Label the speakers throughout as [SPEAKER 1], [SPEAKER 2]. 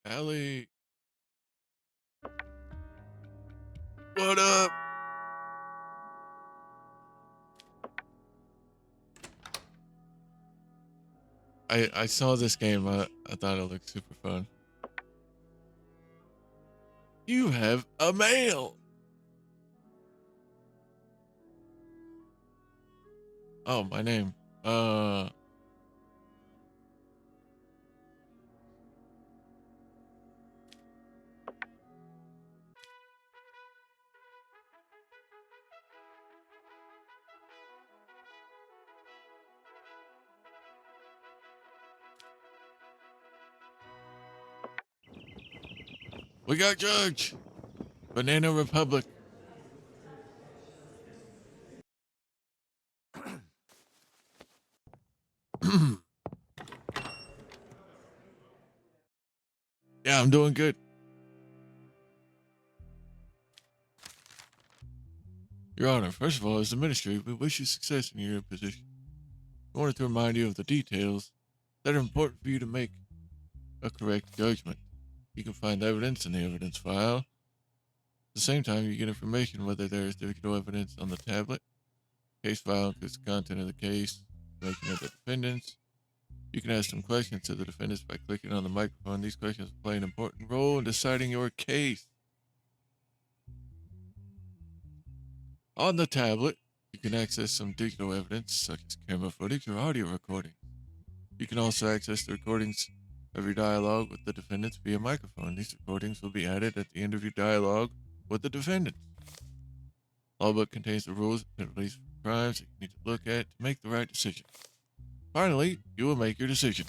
[SPEAKER 1] Allie, what up? I saw this game. I thought it looked super fun. You have a mail. Oh, my name. Uh, we got Judge. Banana Republic. Yeah, I'm doing good. Your Honor, first of all, as the ministry, we wish you success in your position. We wanted to remind you of the details that are important for you to make a correct judgment. You can find evidence in the evidence file. At the same time, you get information whether there is digital evidence on the tablet. Case file includes the content of the case, information of the defendants. You can ask some questions to the defendants by clicking on the microphone. These questions play an important role in deciding your case. On the tablet, you can access some digital evidence such as camera footage or audio recordings. You can also access the recordings of your dialogue with the defendants via microphone. These recordings will be added at the end of your dialogue with the defendants. Lawbook contains the rules and penalties for crimes that you need to look at to make the right decision. Finally, you will make your decision.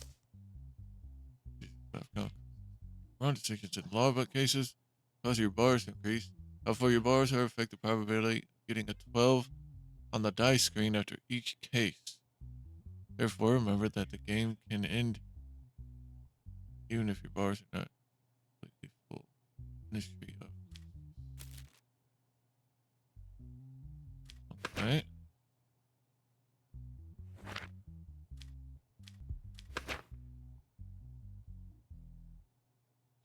[SPEAKER 1] Wrong decisions in lawbook cases cause your bars to increase. However, your bars are affect the probability of getting a 12 on the dice screen after each case. Therefore, remember that the game can end even if your bars are not completely full. Ministry of. Alright.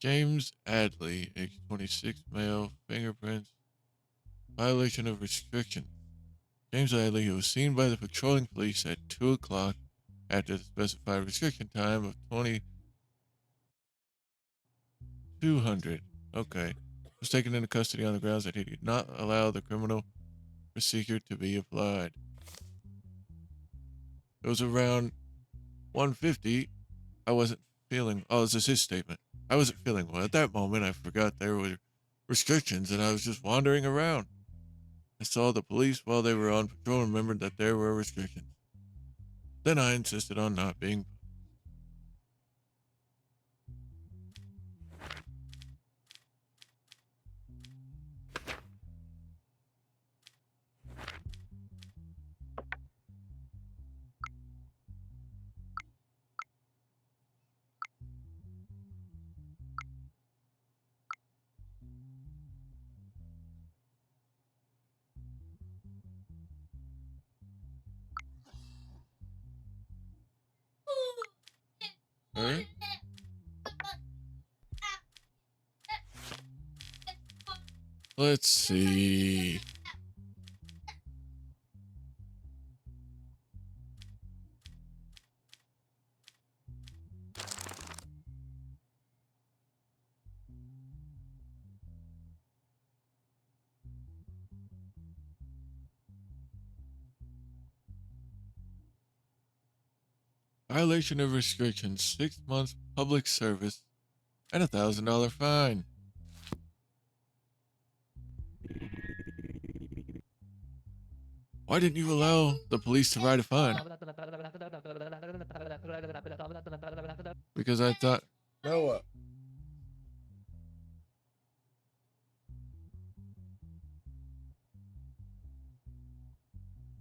[SPEAKER 1] James Adley, age 26, male, fingerprints, violation of restriction. James Adley, who was seen by the patrolling police at 2 o'clock after the specified restriction time of 2200. Okay. Was taken into custody on the grounds that he did not allow the criminal procedure to be applied. It was around 150. I wasn't feeling. Oh, this is his statement. I wasn't feeling well. At that moment, I forgot there were restrictions and I was just wandering around. I saw the police while they were on patrol and remembered that there were restrictions. Then I insisted on not being. Alright. Let's see. Violation of restrictions, 6 months public service, and $1,000 fine. Why didn't you allow the police to write a fine? Because I thought. Noah.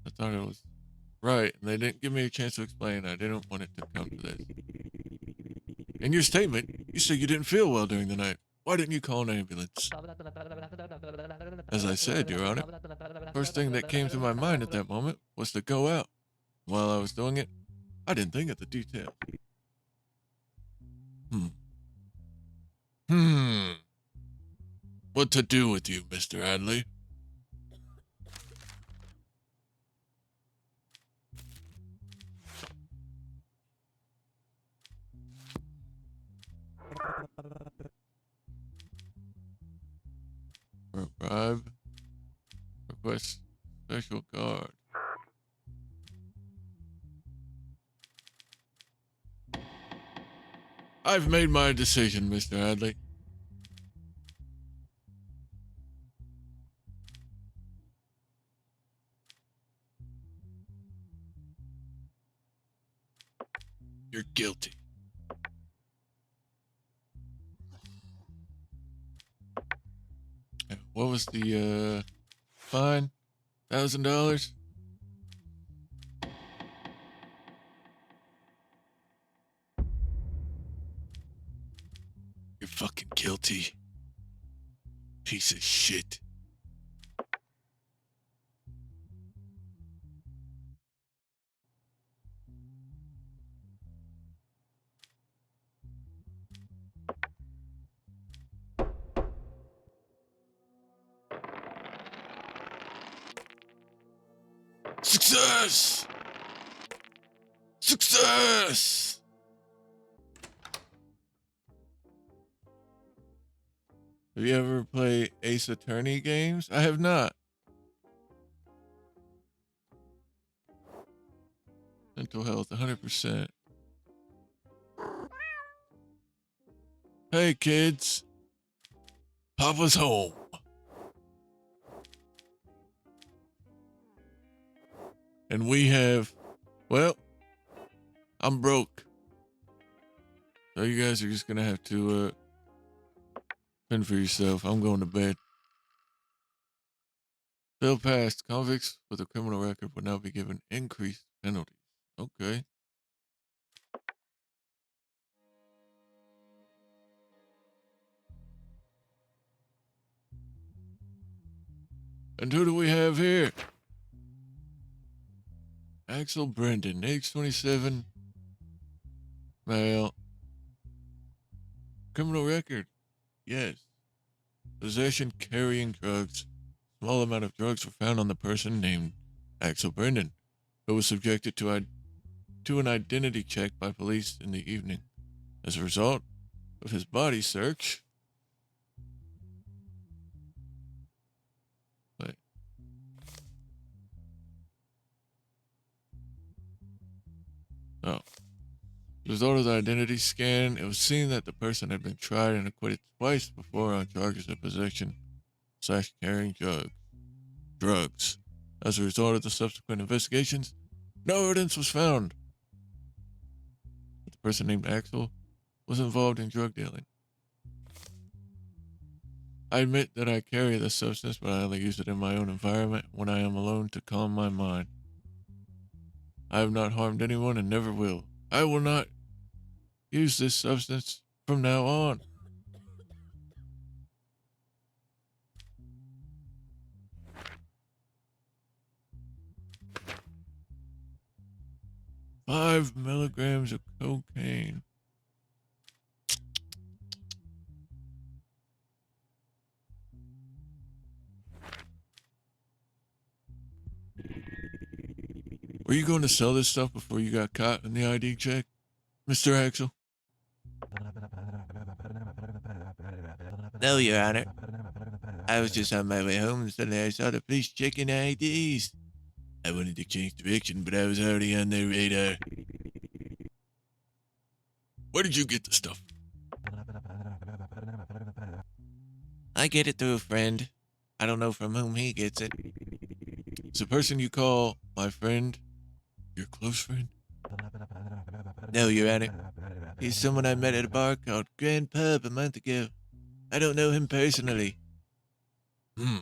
[SPEAKER 1] I thought it was right, and they didn't give me a chance to explain. I didn't want it to come to this. In your statement, you said you didn't feel well during the night. Why didn't you call an ambulance? As I said, Your Honor, first thing that came to my mind at that moment was to go out. While I was doing it, I didn't think of the details. Hmm. What to do with you, Mr. Adley? For a bribe, request special guard. I've made my decision, Mr. Adley. You're guilty. What was the fine? $1,000? You're fucking guilty. Piece of shit. Success! Success! Have you ever played Ace Attorney games? I have not. Mental health, 100%. Hey, kids. Papa's home. And we have, well, I'm broke. So you guys are just gonna have to fend for yourself. I'm going to bed. Bill passed. Convicts with a criminal record will now be given increased penalties. Okay. And who do we have here? Axel Brendan, age 27, male. Criminal record. Yes. Possession, carrying drugs. Small amount of drugs were found on the person named Axel Brendan, who was subjected to an identity check by police in the evening. As a result of his body search, wait. Oh. As a result of the identity scan, it was seen that the person had been tried and acquitted twice before on charges of possession / carrying drugs. As a result of the subsequent investigations, no evidence was found that the person named Axel was involved in drug dealing. I admit that I carry this substance, but I only use it in my own environment when I am alone to calm my mind. I have not harmed anyone and never will. I will not use this substance from now on. Five milligrams of cocaine. Were you going to sell this stuff before you got caught in the ID check, Mr. Axel?
[SPEAKER 2] No, Your Honor. I was just on my way home and suddenly I saw the police checking IDs. I wanted to change direction, but I was already on their radar.
[SPEAKER 1] Where did you get the stuff?
[SPEAKER 2] I get it through a friend. I don't know from whom he gets it.
[SPEAKER 1] Is the person you call my friend your close friend?
[SPEAKER 2] No, Your Honor. He's someone I met at a bar called Grand Pub a month ago. I don't know him personally.
[SPEAKER 1] Hmm.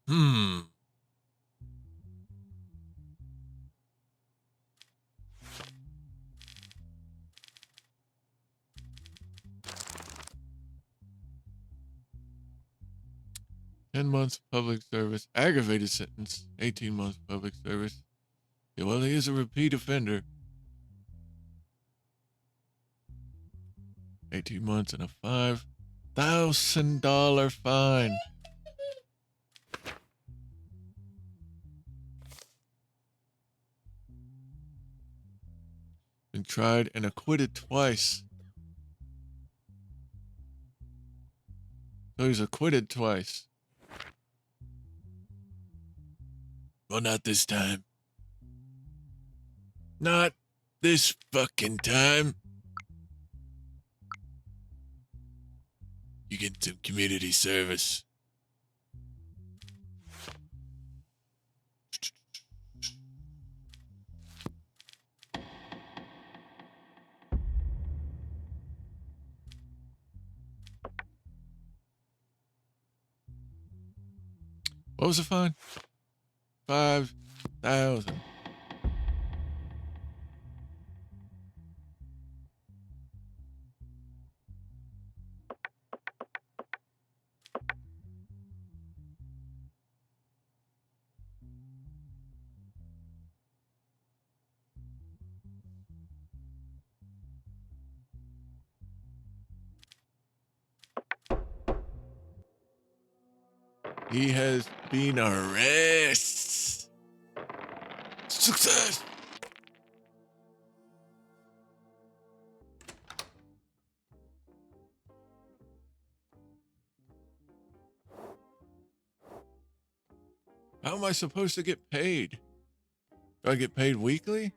[SPEAKER 1] Hmm. $10 public service, aggravated sentence, 18 months public service. Yeah, well, he is a repeat offender. 18 months and a $5,000 fine. Been tried and acquitted twice. So he's acquitted twice. Well, not this time. Not this fucking time. You get some community service. What was the fine? 5,000. He has been arrested. Success. How am I supposed to get paid? Do I get paid weekly?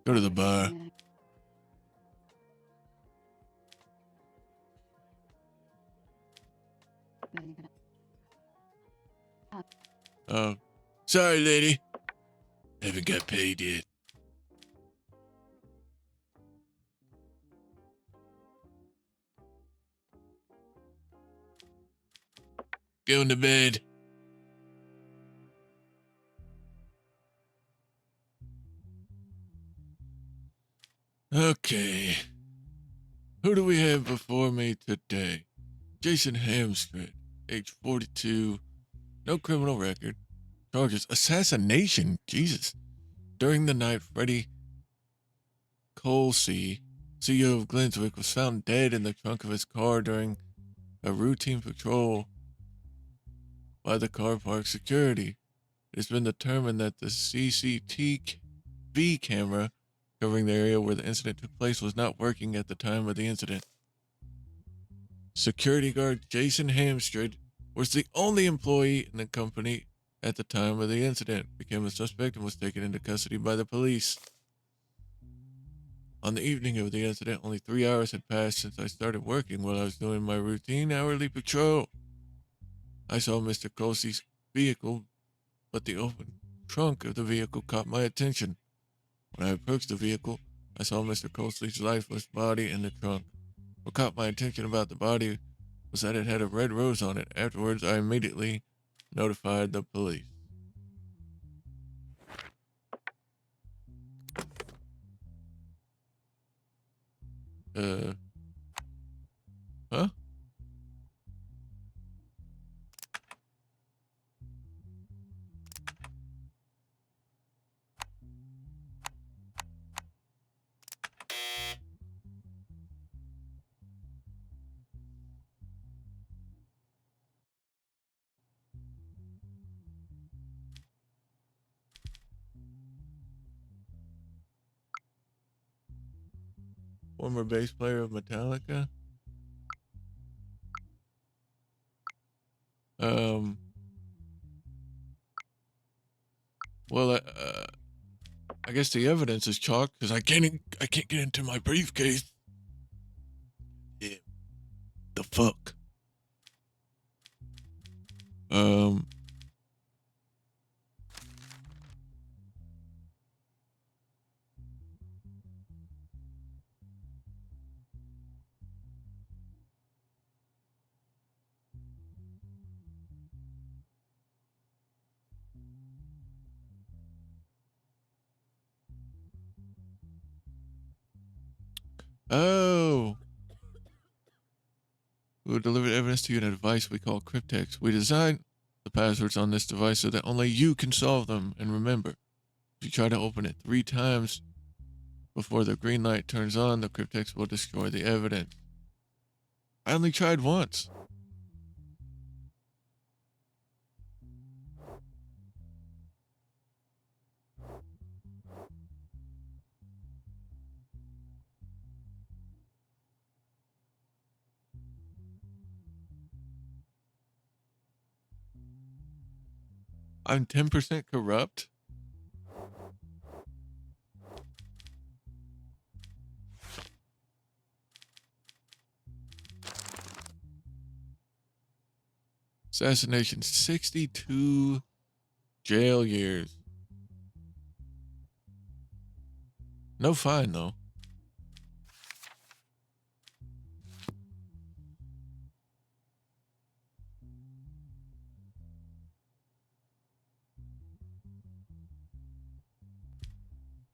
[SPEAKER 1] Go to the bar. Oh, sorry, lady. Haven't got paid yet. Going to bed. Okay. Who do we have before me today? Jason Hamstred, age 42, no criminal record. Charges assassination. Jesus. During the night, Freddie Colsey, CEO of Glenswick, was found dead in the trunk of his car during a routine patrol by the car park security. It has been determined that the CCTV camera covering the area where the incident took place was not working at the time of the incident. Security guard Jason Hamstred was the only employee in the company at the time of the incident, became a suspect, and was taken into custody by the police. On the evening of the incident, only 3 hours had passed since I started working while I was doing my routine hourly patrol. I saw Mr. Colsey's vehicle, but the open trunk of the vehicle caught my attention. When I approached the vehicle, I saw Mr. Colsey's lifeless body in the trunk. What caught my attention about the body was that it had a red rose on it. Afterwards, I immediately notified the police. Huh? Former bass player of Metallica? Um, well, I guess the evidence is chalk because I can't get into my briefcase. Yeah. The fuck? Um, oh, We will deliver evidence to you in a device we call cryptex. We designed the passwords on this device so that only you can solve them. And remember, if you try to open it 3 times before the green light turns on, the cryptex will destroy the evidence. I only tried once. I'm 10% corrupt? Assassination, 62 jail years. No fine, though.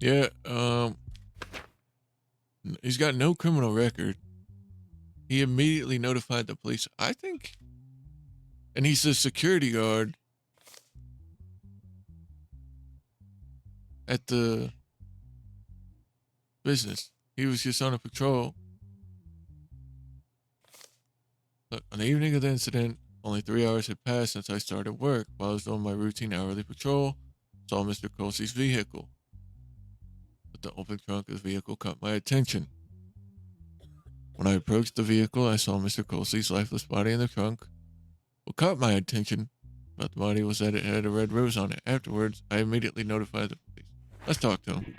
[SPEAKER 1] Yeah, he's got no criminal record. He immediately notified the police. I think, and he's a security guard at the business. He was just on a patrol. Look, on the evening of the incident, only 3 hours had passed since I started work. While I was on my routine hourly patrol, saw Mr. Colsey's vehicle. But the open trunk of the vehicle caught my attention. When I approached the vehicle, I saw Mr. Colsey's lifeless body in the trunk. What caught my attention about the body was that it had a red rose on it. Afterwards, I immediately notified the police. Let's talk to him.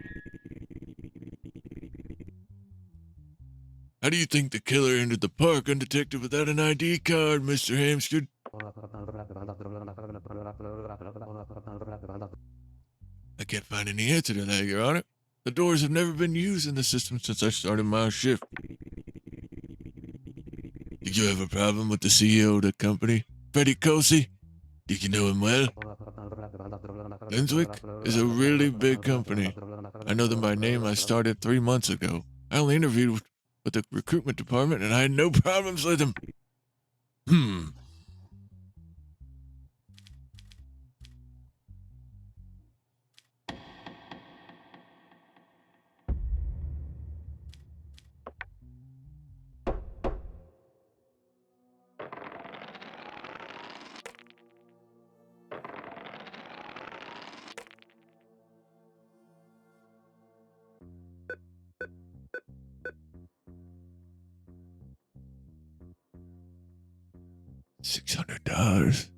[SPEAKER 1] How do you think the killer entered the park undetected without an ID card, Mr. Hamsterd? I can't find any answer to that, Your Honor. The doors have never been used in the system since I started my shift. Did you have a problem with the CEO of the company, Freddie Colsey? Did you know him well? Lenswick is a really big company. I know them by name. I started 3 months ago. I only interviewed with the recruitment department and I had no problems with them. $600.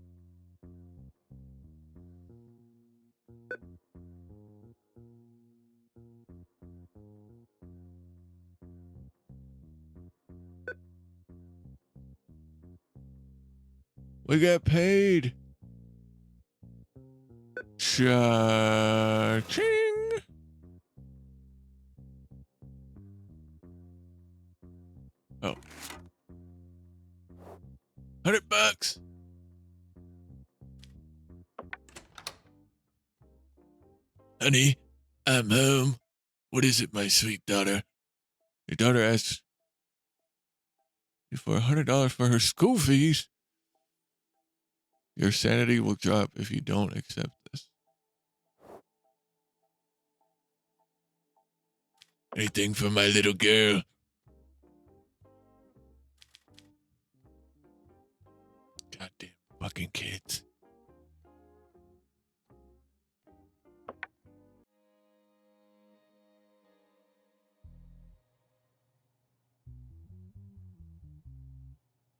[SPEAKER 1] We got paid. Cha-ching. Oh. $100. Honey, I'm home. What is it, my sweet daughter? Your daughter asks you for $100 for her school fees. Your sanity will drop if you don't accept this. Anything for my little girl? Goddamn fucking kids.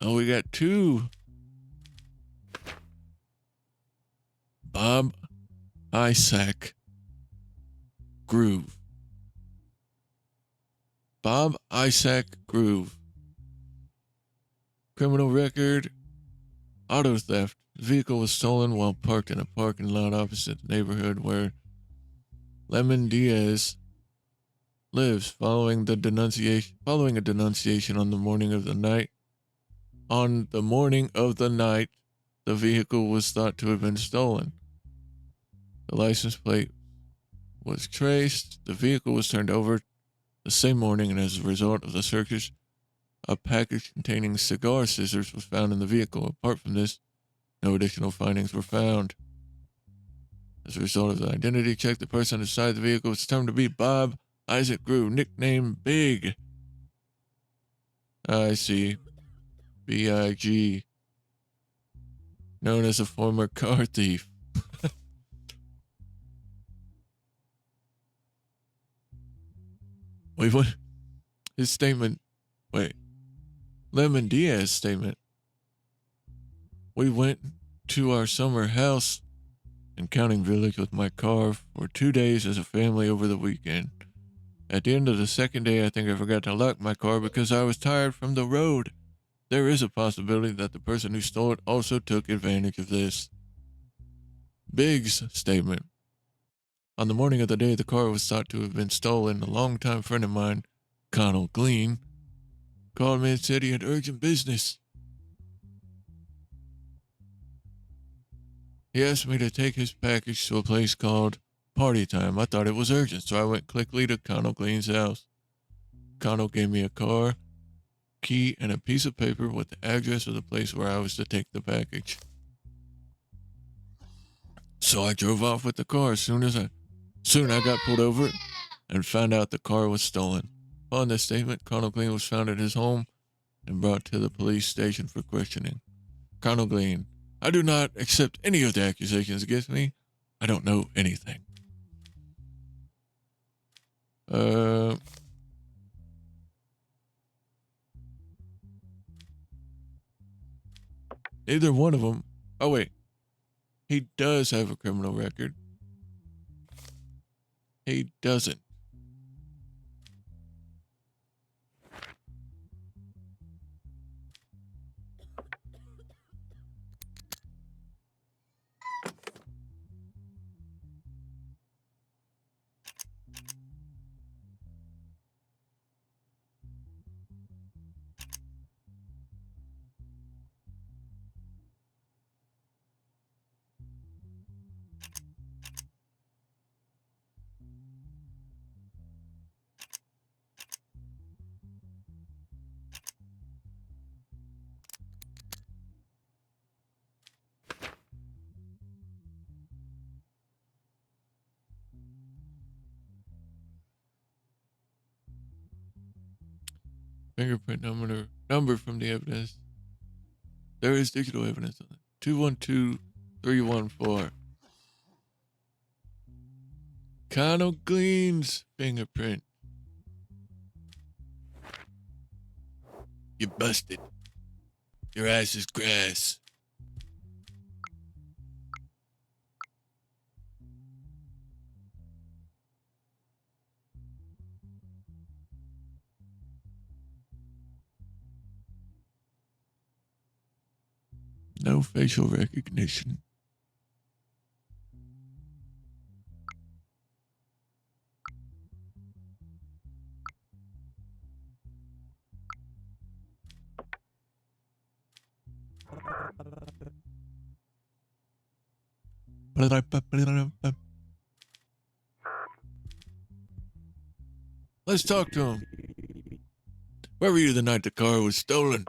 [SPEAKER 1] Oh, we got 2. Bob Isaac Groove. Bob Isaac Groove. Criminal record. Auto theft. The vehicle was stolen while parked in a parking lot opposite the neighborhood where Lemon Diaz lives following a denunciation on the morning of the night. On the morning of the night, the vehicle was thought to have been stolen. The license plate was traced. The vehicle was turned over the same morning, and as a result of the searches, A package containing cigar scissors was found in the vehicle. Apart from this, no additional findings were found. As a result of the identity check, the person inside the vehicle was determined to be Bob Isaac Groove, nicknamed Big. I see. B.I.G. Known as a former car thief. Wait, what? His statement. Wait. Lemon Diaz's statement. We went to our summer house in Counting Village with my car for 2 days as a family over the weekend. At the end of the second day, I think I forgot to lock my car because I was tired from the road. There is a possibility that the person who stole it also took advantage of this. Big's statement. On the morning of the day the car was thought to have been stolen, a longtime friend of mine, Connell Glean, called me and said he had urgent business. He asked me to take his package to a place called Party Time. I thought it was urgent, so I went quickly to Connell Glean's house. Connell gave me a car, key, and a piece of paper with the address of the place where I was to take the package. So I drove off with the car. Soon I got pulled over and found out the car was stolen. Upon this statement, Connell Glean was found at his home and brought to the police station for questioning. Connell Glean: I do not accept any of the accusations against me. I don't know anything. Neither one of them. Oh, wait. He does have a criminal record. He doesn't. Fingerprint number from the evidence. There is digital evidence on it. 212314. Connell Glean's fingerprint. You busted. Your ass is grass. No facial recognition. Let's talk to him. Where were you the night the car was stolen?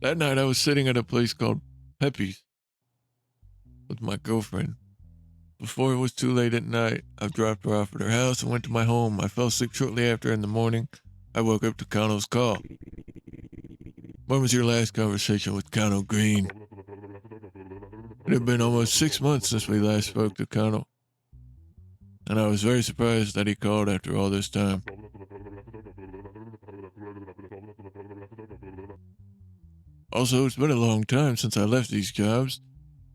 [SPEAKER 1] That night I was sitting at a place called Pepe's with my girlfriend. Before it was too late at night, I dropped her off at her house and went to my home. I fell asleep shortly after. In the morning, I woke up to Connell's call. When was your last conversation with Connell Green? It had been almost 6 months since we last spoke to Connell, and I was very surprised that he called after all this time. Also, it's been a long time since I left these jobs.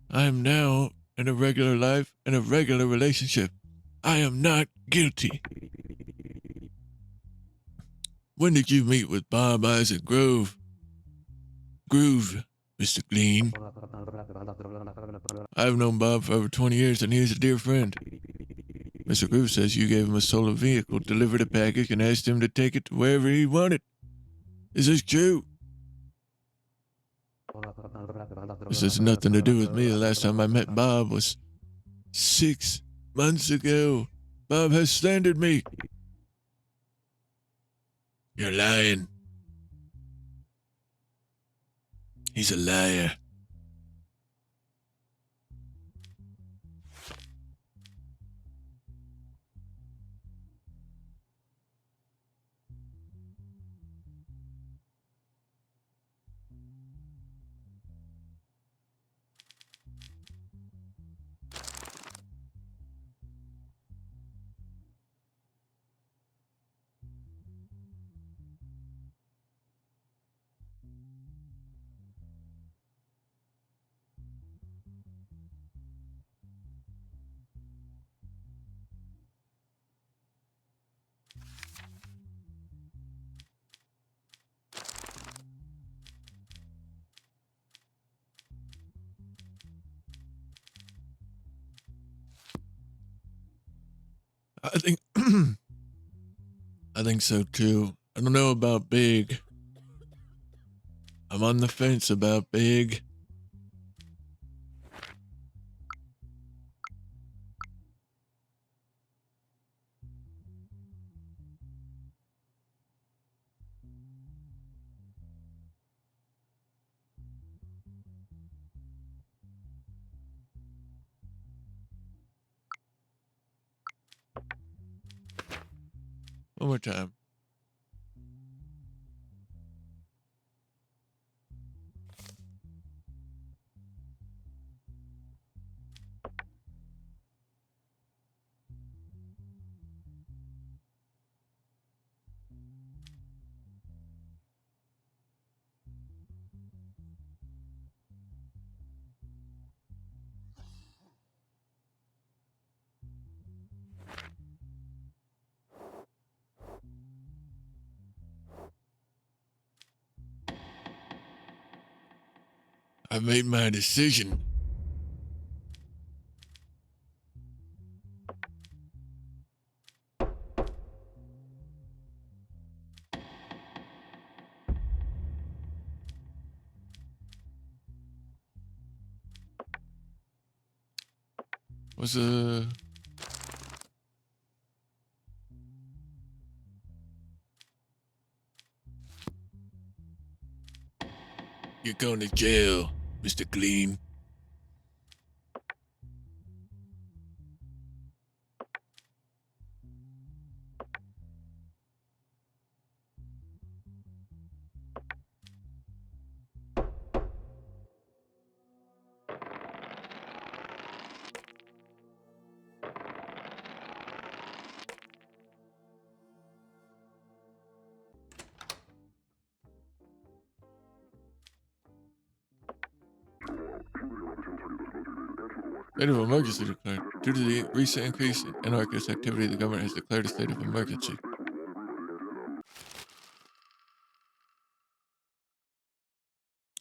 [SPEAKER 1] I am now in a regular life and a regular relationship. I am not guilty. When did you meet with Bob Isaac Grove? groove, Mr. Glean. I've known Bob for over 20 years, and he is a dear friend. Mr. Groove says you gave him a stolen vehicle, delivered a package, and asked him to take it to wherever he wanted. Is this true? This has nothing to do with me. The last time I met Bob was 6 months ago. Bob has slandered me. You're lying. He's a liar. I think I think so too. I don't know about Big. I'm on the fence about Big. One more time. I made my decision. Was You're going to jail, Mr. Clean. State of emergency declared. Due to the recent increase in anarchist activity, the government has declared a state of emergency.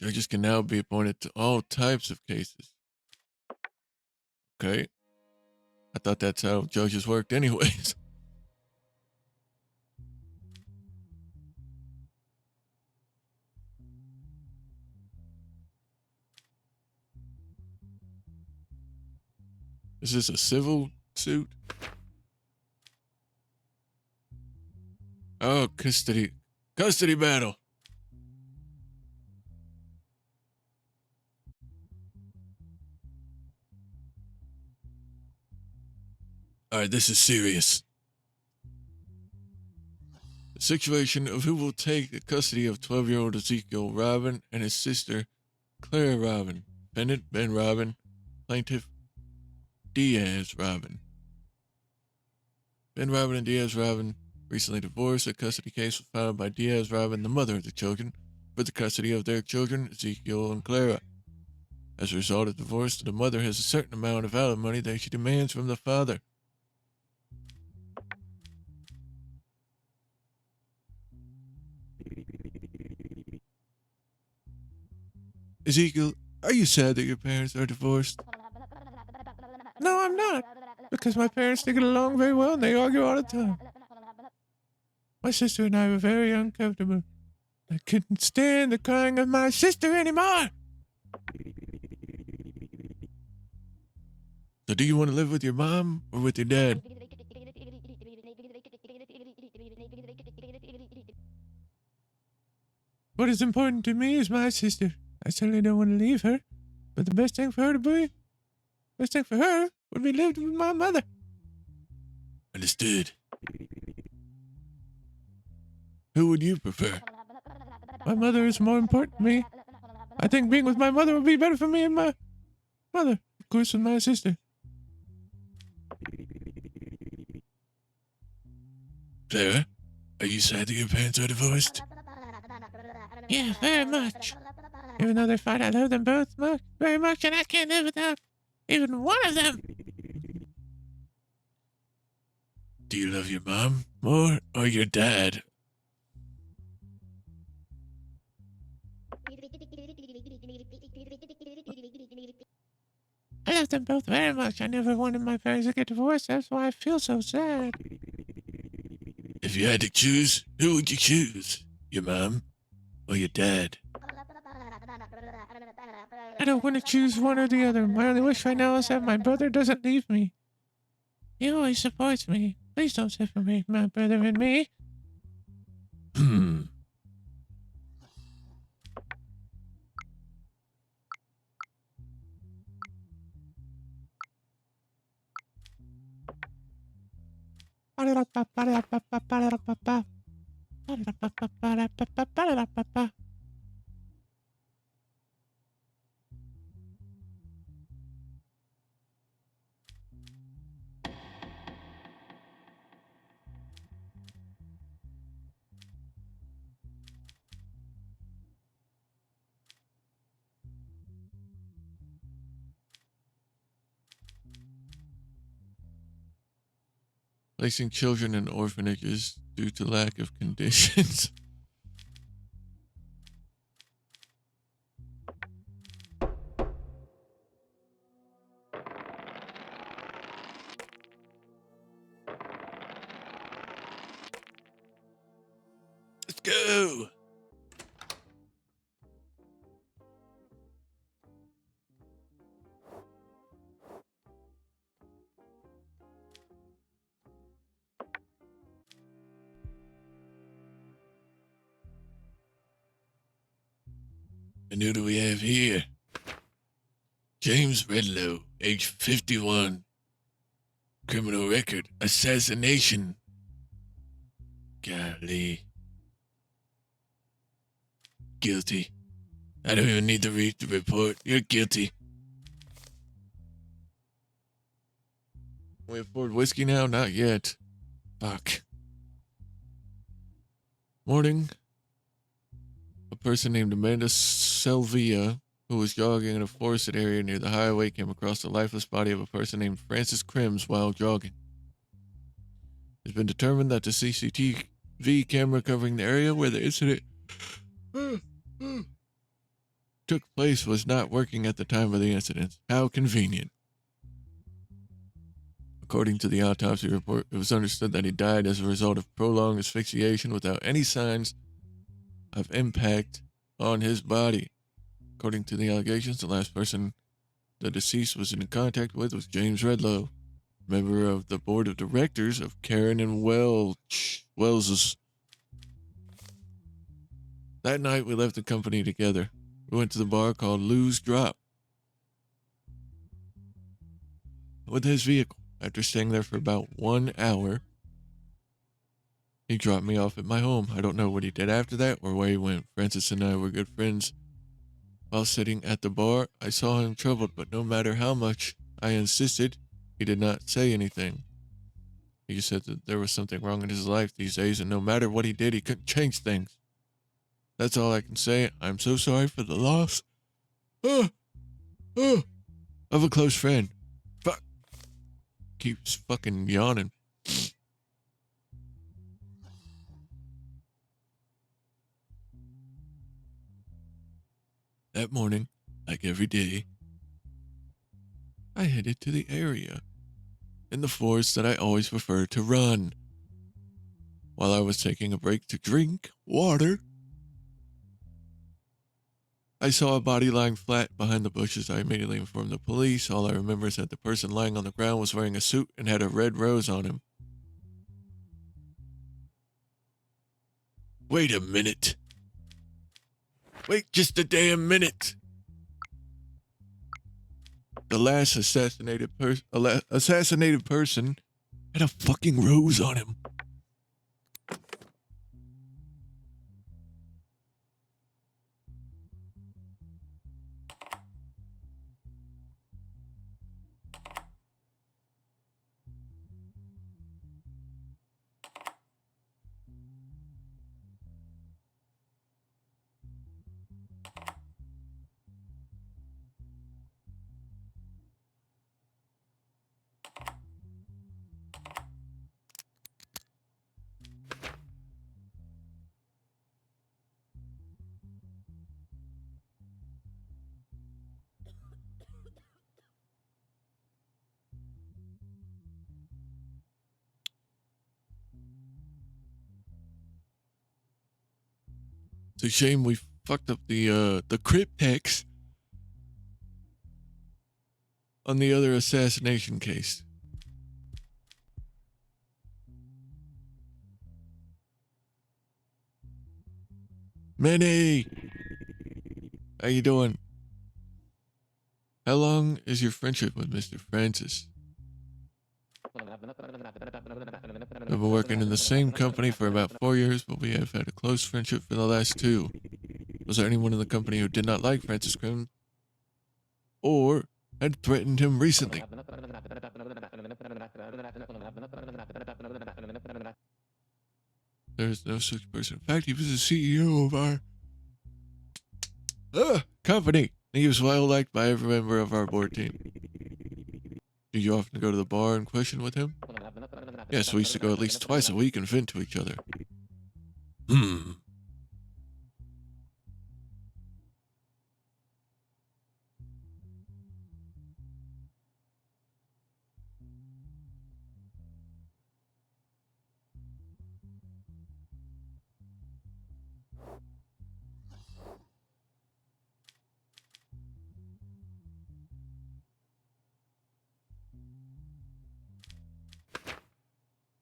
[SPEAKER 1] Judges can now be appointed to all types of cases. Okay. I thought that's how judges worked anyways. Is this a civil suit? Oh, custody battle. All right, this is serious. The situation of who will take the custody of 12-year-old Ezekiel Robin and his sister, Claire Robin. Defendant, Ben Robin. Plaintiff, Diaz Robin. Ben Robin and Diaz Robin recently divorced. A custody case was filed by Diaz Robin, the mother of the children, for the custody of their children, Ezekiel and Clara. As a result of the divorce, the mother has a certain amount of alimony that she demands from the father. Ezekiel, are you sad that your parents are divorced?
[SPEAKER 2] No, I'm not. Because my parents they get along very well and they argue all the time. My sister and I were very uncomfortable. I couldn't stand the crying of my sister anymore.
[SPEAKER 1] So do you want to live with your mom or with your dad?
[SPEAKER 2] What is important to me is my sister. I certainly don't want to leave her. But the best thing for her would be lived with my mother.
[SPEAKER 1] Understood. Who would you prefer?
[SPEAKER 2] My mother is more important to me. I think being with my mother would be better for me and my mother. Of course, with my sister.
[SPEAKER 1] Clara, are you sad that your parents are divorced?
[SPEAKER 2] Yeah, very much. Even though they fight, I love them both very much, and I can't live without even one of them.
[SPEAKER 1] Do you love your mom more or your dad?
[SPEAKER 2] I love them both very much. I never wanted my parents to get divorced. That's why I feel so sad.
[SPEAKER 1] If you had to choose, who would you choose? Your mom or your dad?
[SPEAKER 2] I don't want to choose one or the other. My only wish right now is that my brother doesn't leave me. He always supports me. Please don't separate my brother and me.
[SPEAKER 1] Placing children in orphanages due to lack of conditions. Let's go. And who do we have here? James Redlow, age 51. Criminal record, assassination. Golly. Guilty. I don't even need to read the report. You're guilty. We afford whiskey now? Not yet. Fuck. Morning. A person named Amanda Selvia, who was jogging in a forested area near the highway, came across the lifeless body of a person named Francis Crims while jogging. It's been determined that the CCTV camera covering the area where the incident took place was not working at the time of the incident. How convenient. According to the autopsy report, it was understood that he died as a result of prolonged asphyxiation without any signs of impact on his body. According to the allegations, the last person the deceased was in contact with was James Redlow, member of the board of directors of Karen and Wells's. That night, we left the company together. We went to the bar called Lou's Drop with his vehicle. After staying there for about 1 hour, he dropped me off at my home. I don't know what he did after that or where he went. Francis and I were good friends. While sitting at the bar, I saw him troubled, but no matter how much I insisted, he did not say anything. He just said that there was something wrong in his life these days, and no matter what he did, he couldn't change things. That's all I can say. I'm so sorry for the loss of a close friend. Fuck. Keeps fucking yawning. That morning, like every day, I headed to the area in the forest that I always preferred to run. While I was taking a break to drink water, I saw a body lying flat behind the bushes. I immediately informed the police. All I remember is that the person lying on the ground was wearing a suit and had a red rose on him. Wait a minute. Wait just a damn minute. The last assassinated person had a fucking rose on him. It's a shame we fucked up the cryptex on the other assassination case. Manny, how you doing? How long is your friendship with Mr. Francis? We've been working in the same company for about 4 years, but we have had a close friendship for the last 2. Was there anyone in the company who did not like Francis Grimm or had threatened him recently? There is no such person. In fact, he was the CEO of our company. He was well liked by every member of our board team. Do you often go to the bar and question with him? Yes, we used to go at least twice a week and vent to each other.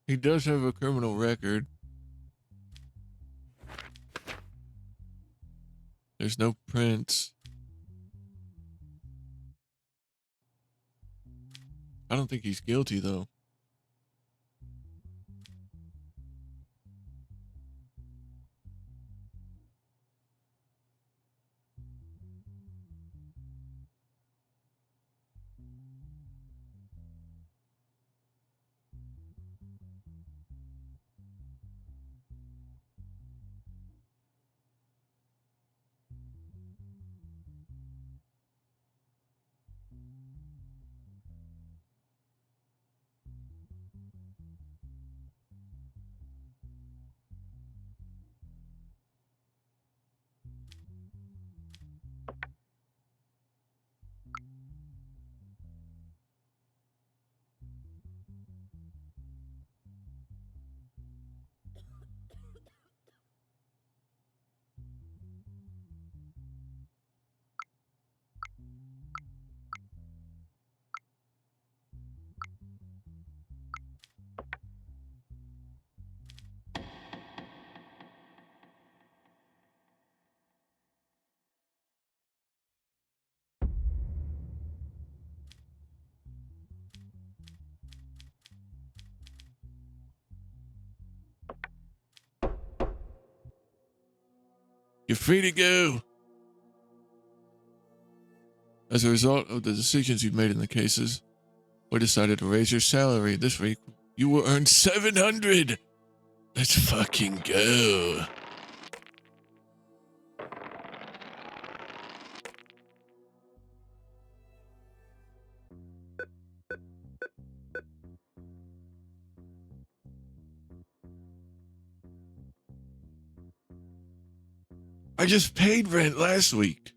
[SPEAKER 1] He does have a criminal record. There's no prints. I don't think he's guilty, though. You're free to go. As a result of the decisions you've made in the cases, we decided to raise your salary. This week, you will earn $700. Let's fucking go. I just paid rent last week.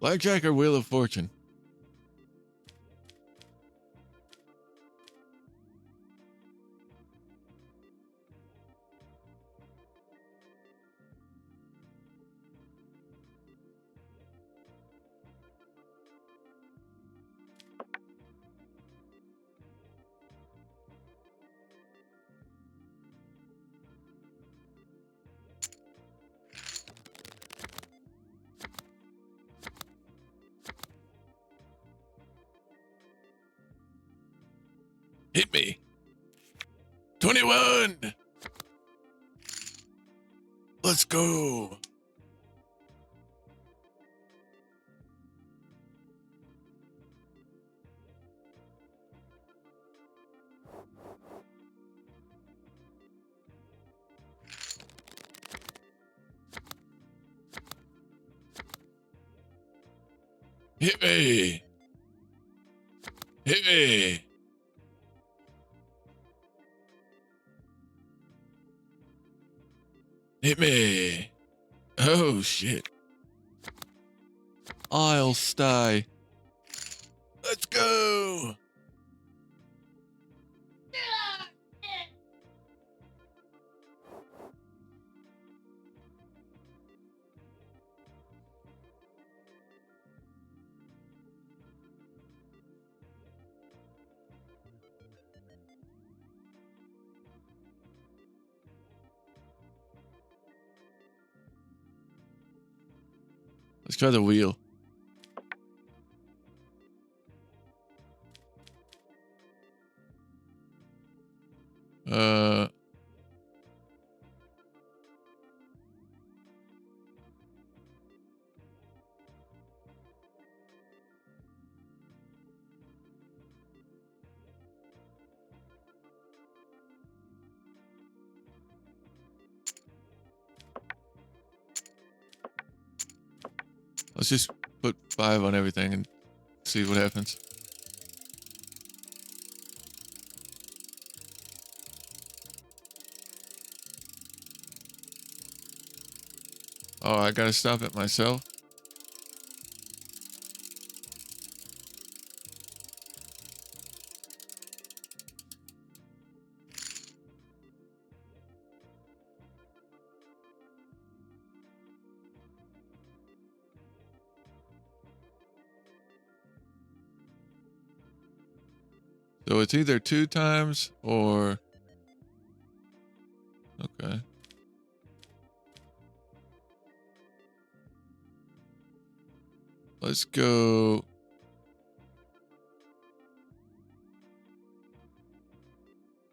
[SPEAKER 1] Blackjack or Wheel of Fortune? Hit me. 21. Let's go. Hit me. Hit me. Hit me. Oh, shit. I'll stay. Let's go. Let's try the wheel. Let's just put 5 on everything and see what happens. Oh, I gotta stop it myself. So it's either 2 times or... Okay. Let's go...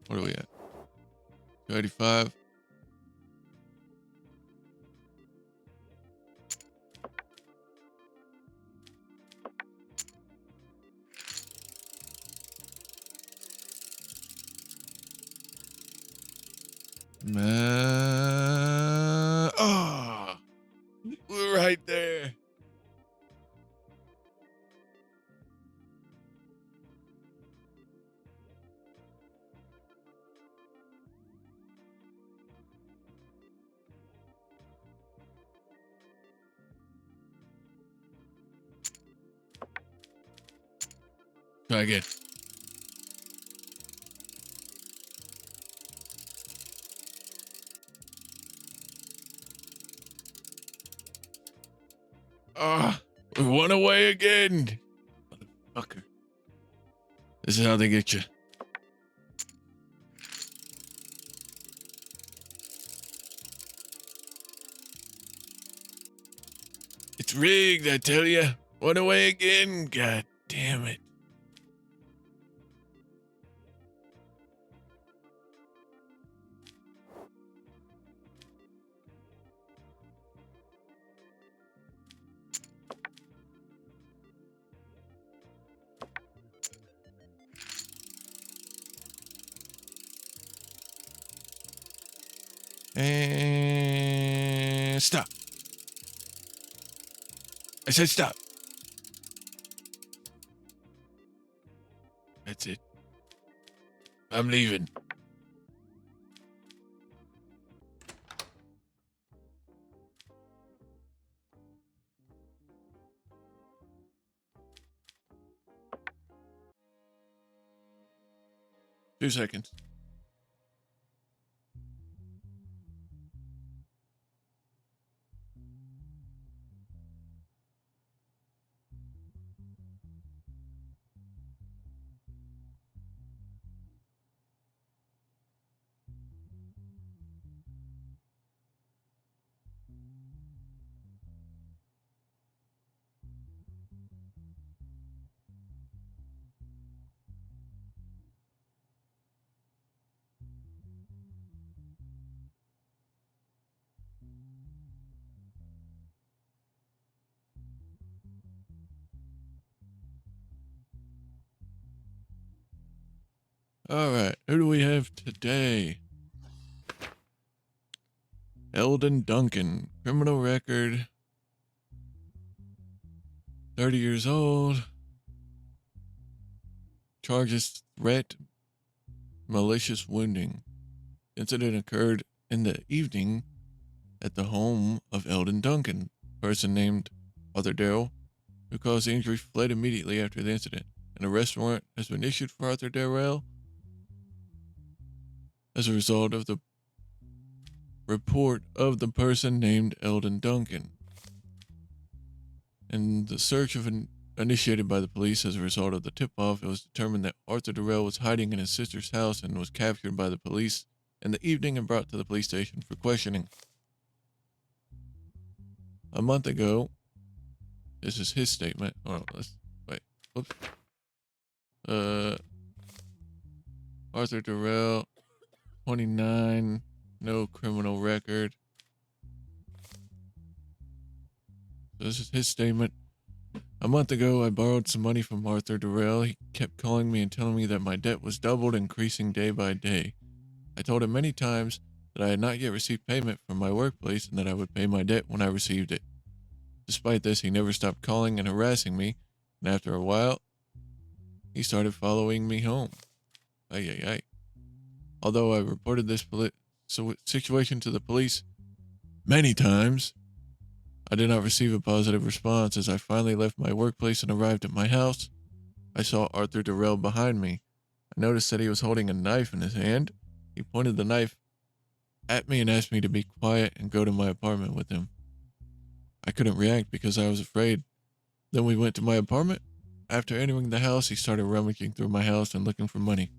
[SPEAKER 1] What are we at? 285. Man, oh, we're right there. Try again. Ah, we're 1 away again. Motherfucker. This is how they get you. It's rigged, I tell you. 1 away again. God damn it. And stop. I said stop. That's it. I'm leaving. 2 seconds. All right, who do we have today? Eldon Duncan, criminal record, 30 years old, charges threat, malicious wounding. Incident occurred in the evening at the home of Eldon Duncan. Person named Arthur Darrell, who caused the injury, fled immediately after the incident. An arrest warrant has been issued for Arthur Darrell as a result of the report of the person named Eldon Duncan. In the search initiated by the police as a result of the tip-off, it was determined that Arthur Darrell was hiding in his sister's house and was captured by the police in the evening and brought to the police station for questioning. A month ago, this is his statement. Oh, let's wait. Oops. Arthur Darrell, 29, no criminal record. So this is his statement. A month ago, I borrowed some money from Arthur Darrell. He kept calling me and telling me that my debt was doubled, increasing day by day. I told him many times that I had not yet received payment from my workplace and that I would pay my debt when I received it. Despite this, he never stopped calling and harassing me, and after a while, he started following me home. Although I reported this situation to the police many times, I did not receive a positive response. As I finally left my workplace and arrived at my house, I saw Arthur Darrell behind me. I noticed that he was holding a knife in his hand. He pointed the knife at me and asked me to be quiet and go to my apartment with him. I couldn't react because I was afraid. Then we went to my apartment. After entering the house, he started rummaging through my house and looking for money.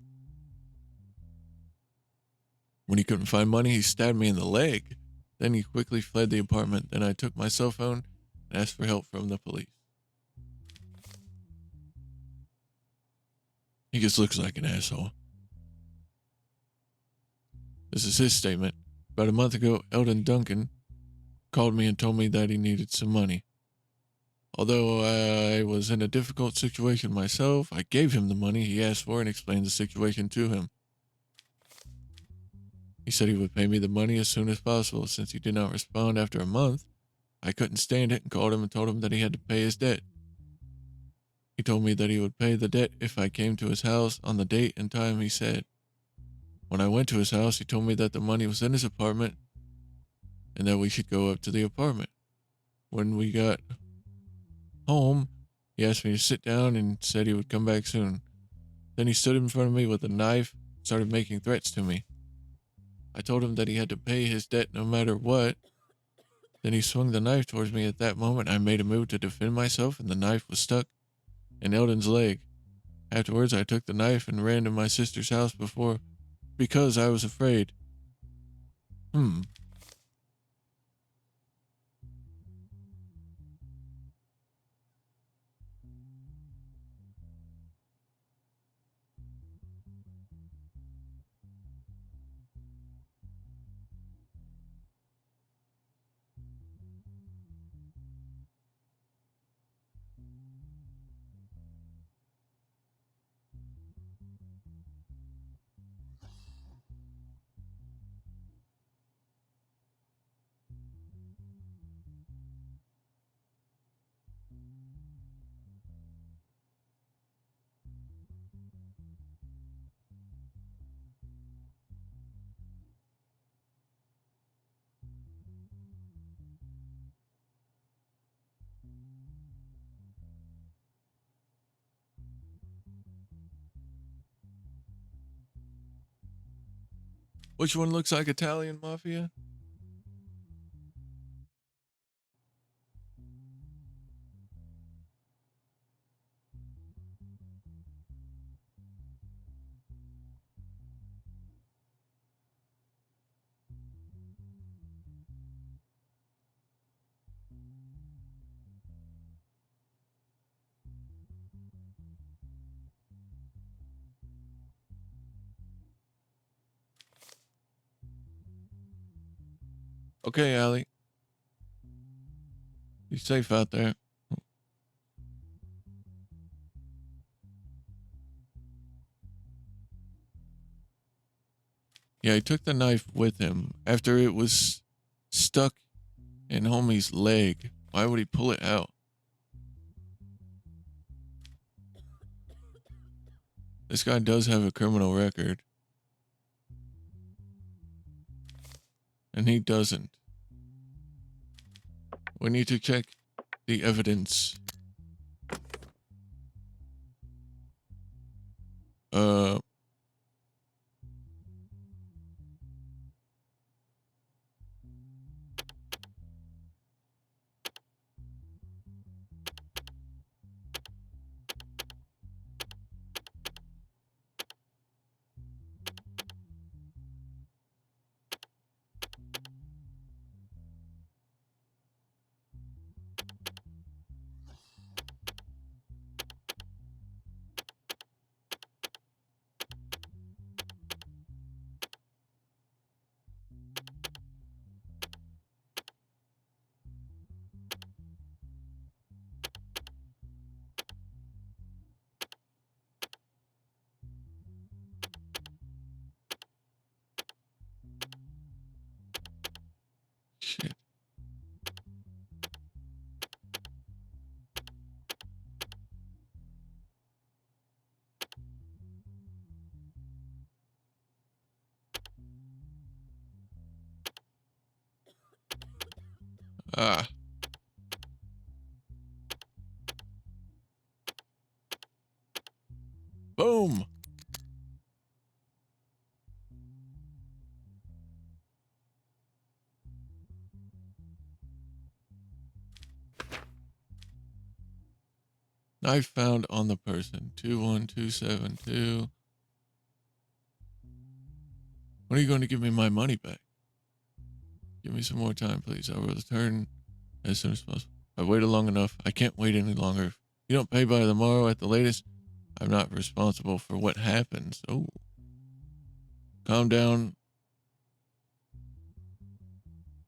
[SPEAKER 1] When he couldn't find money, he stabbed me in the leg. Then he quickly fled the apartment. Then I took my cell phone and asked for help from the police. He just looks like an asshole. This is his statement. About a month ago, Eldon Duncan called me and told me that he needed some money. Although I was in a difficult situation myself, I gave him the money he asked for and explained the situation to him. He said he would pay me the money as soon as possible. Since he did not respond after a month, I couldn't stand it and called him and told him that he had to pay his debt. He told me that he would pay the debt if I came to his house on the date and time he said. When I went to his house, he told me that the money was in his apartment and that we should go up to the apartment. When we got home, he asked me to sit down and said he would come back soon. Then he stood in front of me with a knife and started making threats to me. I told him that he had to pay his debt no matter what. Then he swung the knife towards me. At that moment, I made a move to defend myself, and the knife was stuck in Eldon's leg. Afterwards, I took the knife and ran to my sister's house because I was afraid. Which one looks like Italian mafia? Okay, Allie. Be safe out there. Yeah, he took the knife with him after it was stuck in homie's leg. Why would he pull it out? This guy does have a criminal record. And he doesn't. We need to check the evidence. Uh, shit. Ah. Boom. Knife found on the person. 21272. When are you going to give me my money back? Give me some more time, please. I will return as soon as possible. I've waited long enough. I can't wait any longer. If you don't pay by tomorrow at the latest, I'm not responsible for what happens. Oh. Calm down.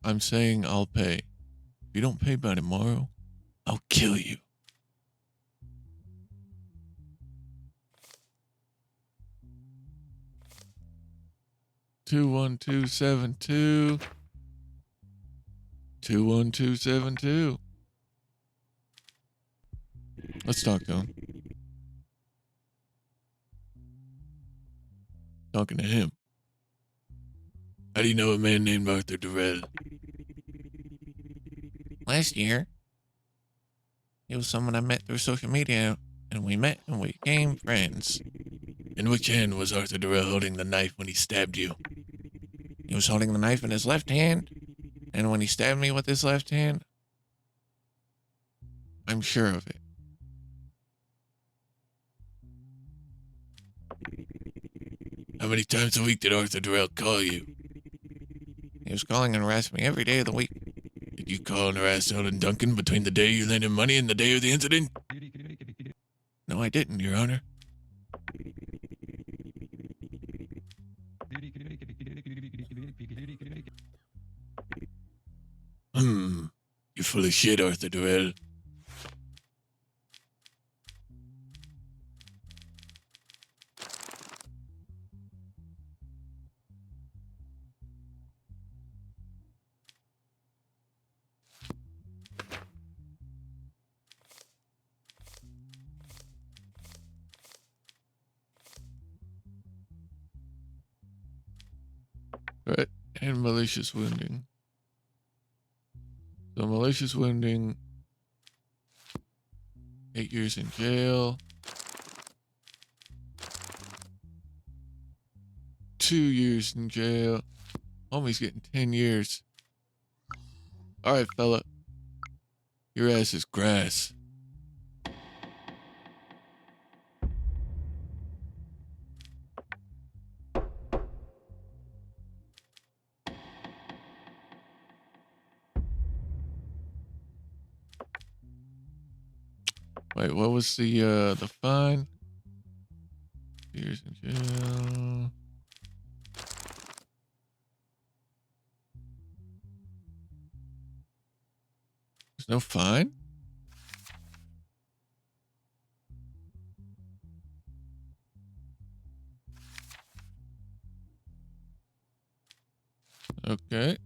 [SPEAKER 1] I'm saying I'll pay. If you don't pay by tomorrow, I'll kill you. Two one two seven two. 21272. Let's talk to him. Talking to him. How do you know a man named Arthur Durrell? Last year, he was someone I met through social media, and we met and we became friends. In which hand was Arthur Durrell holding the knife when he stabbed you? He was holding the knife in his left hand, and when he stabbed me with his left hand, I'm sure of it. How many times a week did Arthur Durrell call you? He was calling and harassing me every day of the week. Did you call and harass Eldon Duncan between the day you lent him money and the day of the incident? No, I didn't, Your Honor. You're full of shit, Arthur Durrell. Right, and malicious wounding. So malicious wounding, 8 years in jail. 2 years in jail. Homie's getting 10 years. All right, fella. Your ass is grass. Wait, what was the fine? 2 years in jail. There's no fine? Okay.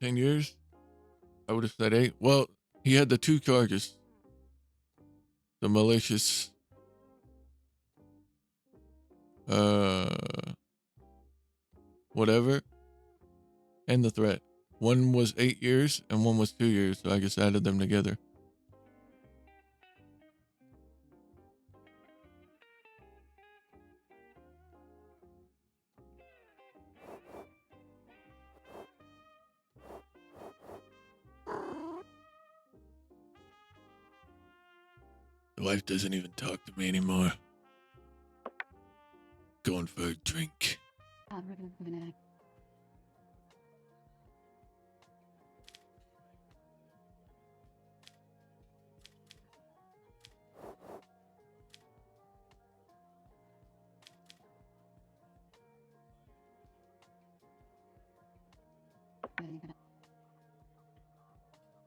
[SPEAKER 1] $10? I would have said 8. Well, he had the 2 charges. The malicious, whatever, and the threat. One was 8 years and one was 2 years, so I just added them together. The wife doesn't even talk to me anymore. Going for a drink.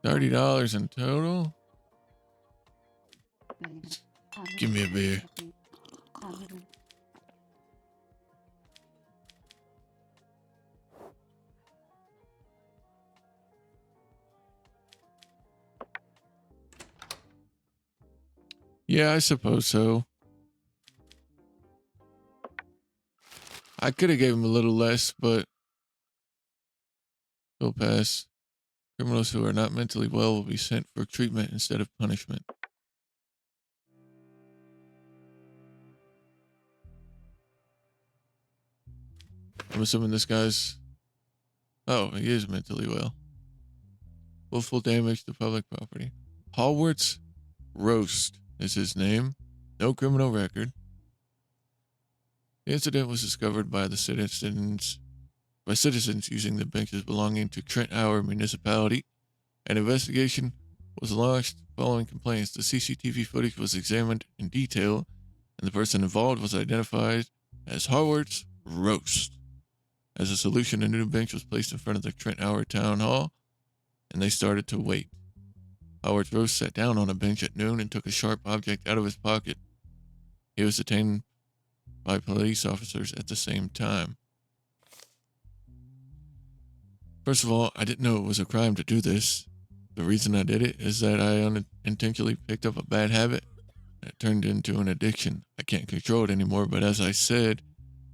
[SPEAKER 1] $30 in total? Give me a beer. Yeah, I suppose so. I could have gave him a little less, but he'll pass. Criminals who are not mentally well will be sent for treatment instead of punishment. I'm assuming this guy's... Oh, he is mentally well. Willful damage to public property. Hallwart's Roast is his name. No criminal record. The incident was discovered by citizens using the benches belonging to Trent Hour Municipality. An investigation was launched following complaints. The CCTV footage was examined in detail, and the person involved was identified as Howard's Roast. As a solution, a new bench was placed in front of the Trent Hour Town Hall, and they started to wait. Howard's Roast sat down on a bench at noon and took a sharp object out of his pocket. He was detained by police officers at the same time. First of all, I didn't know it was a crime to do this. The reason I did it is that I unintentionally picked up a bad habit and it turned into an addiction. I can't control it anymore, but as I said,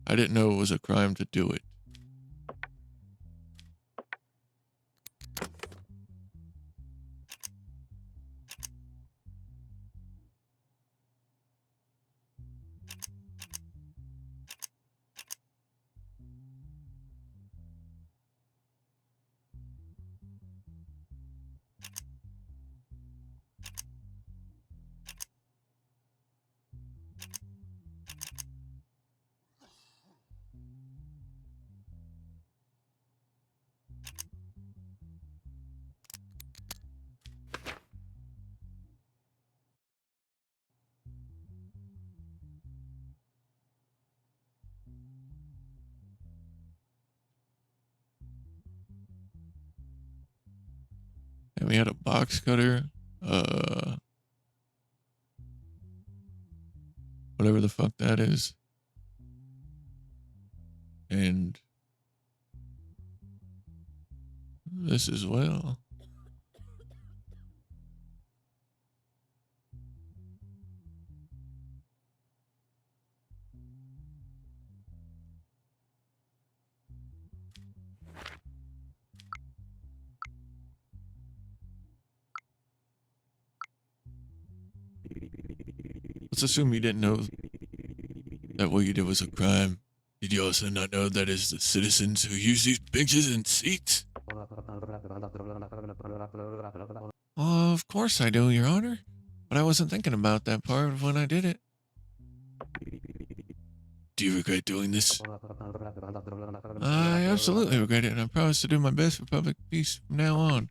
[SPEAKER 1] I didn't know it was a crime to do it. And we had a box cutter, whatever the fuck that is. And this as well. Let's assume you didn't know that what you did was a crime. Did you also not know that it's the citizens who use these benches and seats? Well, of course I do, Your Honor. But I wasn't thinking about that part when I did it. Do you regret doing this? I absolutely regret it, and I promise to do my best for public peace from now on.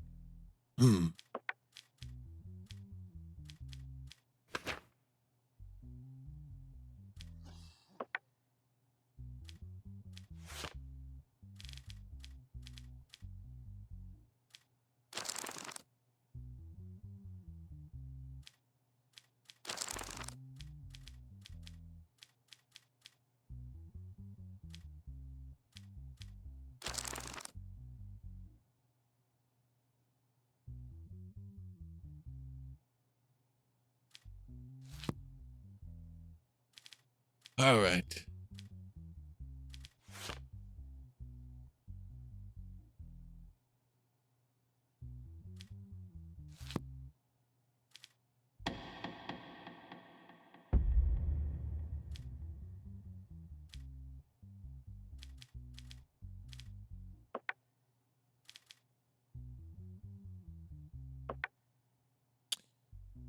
[SPEAKER 1] All right.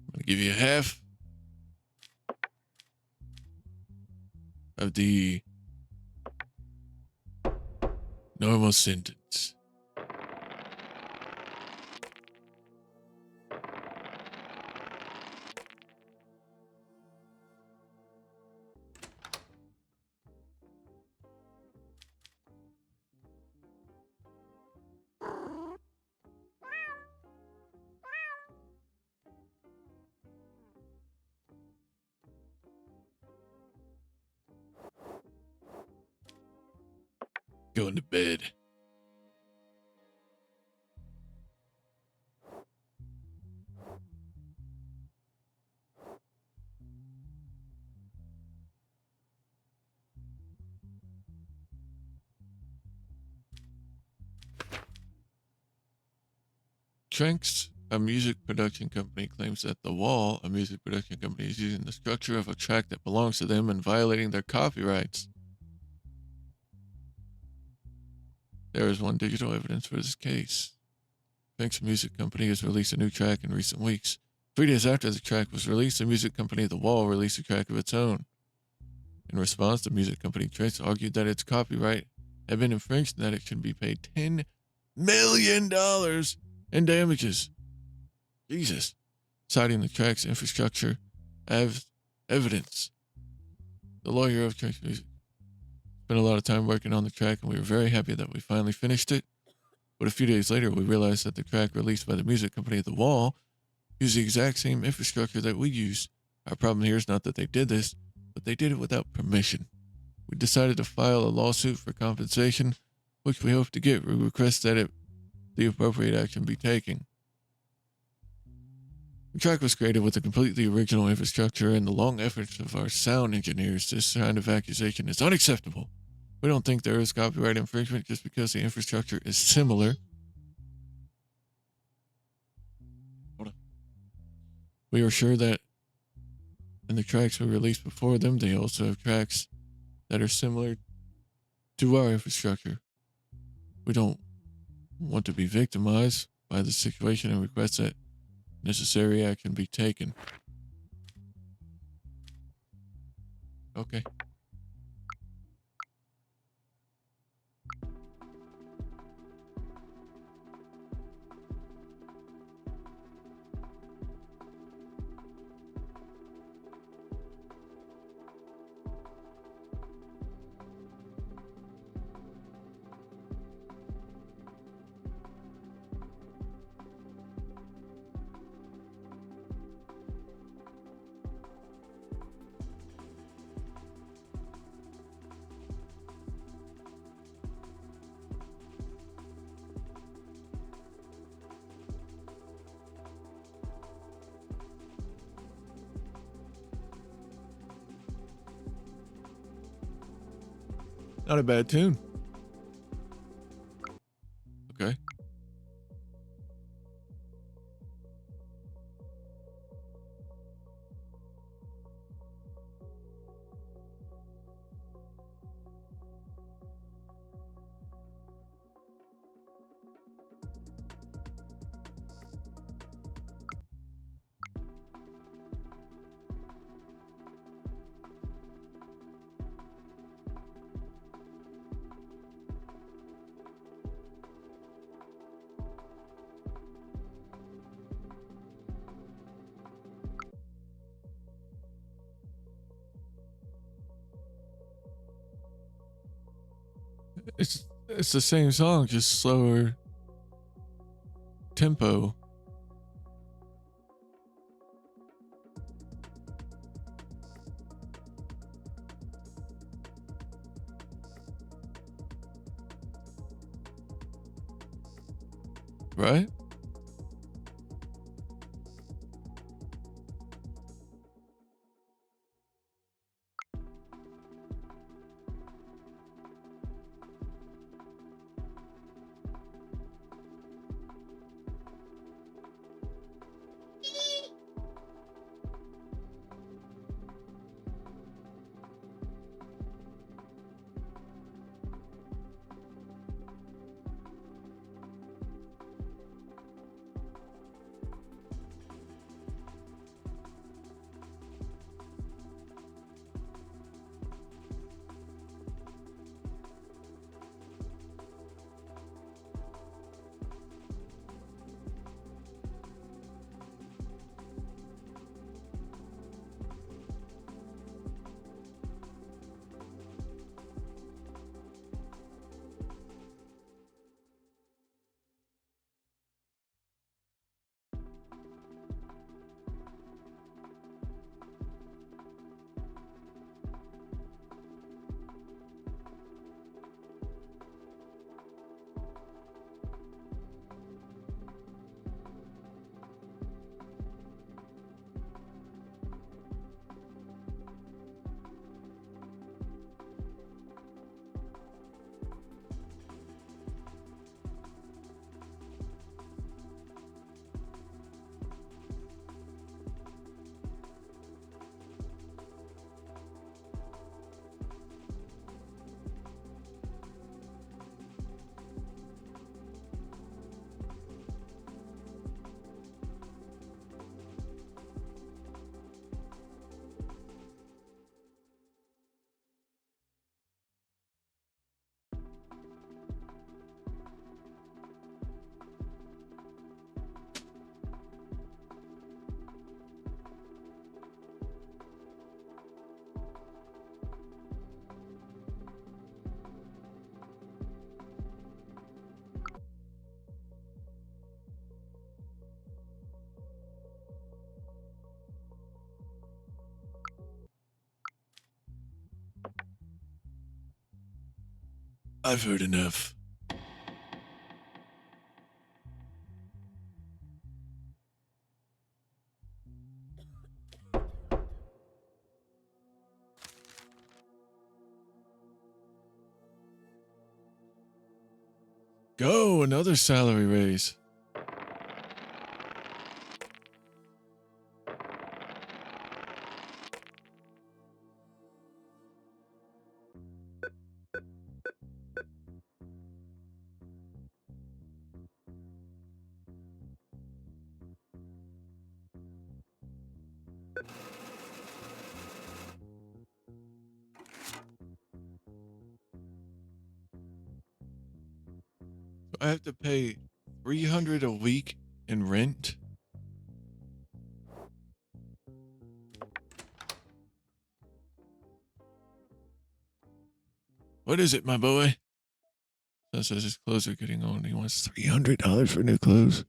[SPEAKER 1] I'm going to give you half of the normal sentence. Going to bed. Tranks, a music production company, claims that The Wall, a music production company, is using the structure of a track that belongs to them and violating their copyrights. There is one digital evidence for this case. Tranks Music Company has released a new track in recent weeks. 3 days after the track was released, the music company The Wall released a track of its own. In response, the music company Tranks argued that its copyright had been infringed and that it should be paid $10 million in damages. Jesus. Citing the track's infrastructure as evidence. The lawyer of Tranks Music spent a lot of time working on the track, and we were very happy that we finally finished it. But a few days later, we realized that the track released by the music company The Wall used the exact same infrastructure that we use. Our problem here is not that they did this, but they did it without permission. We decided to file a lawsuit for compensation, which we hope to get. We request that the appropriate action be taken. The track was created with a completely original infrastructure and the long efforts of our sound engineers. This kind of accusation is unacceptable. We don't think there is copyright infringement just because the infrastructure is similar. Hold on. We are sure that in the tracks we released before them, they also have tracks that are similar to our infrastructure. We don't want to be victimized by the situation and request that necessary action be taken. Okay. Not a bad tune. Okay. It's the same song, just slower tempo. Right? I've heard enough. Go, another salary raise. I have to pay $300 a week in rent. What is it, my boy? Son says his clothes are getting old and he wants $300 for new clothes.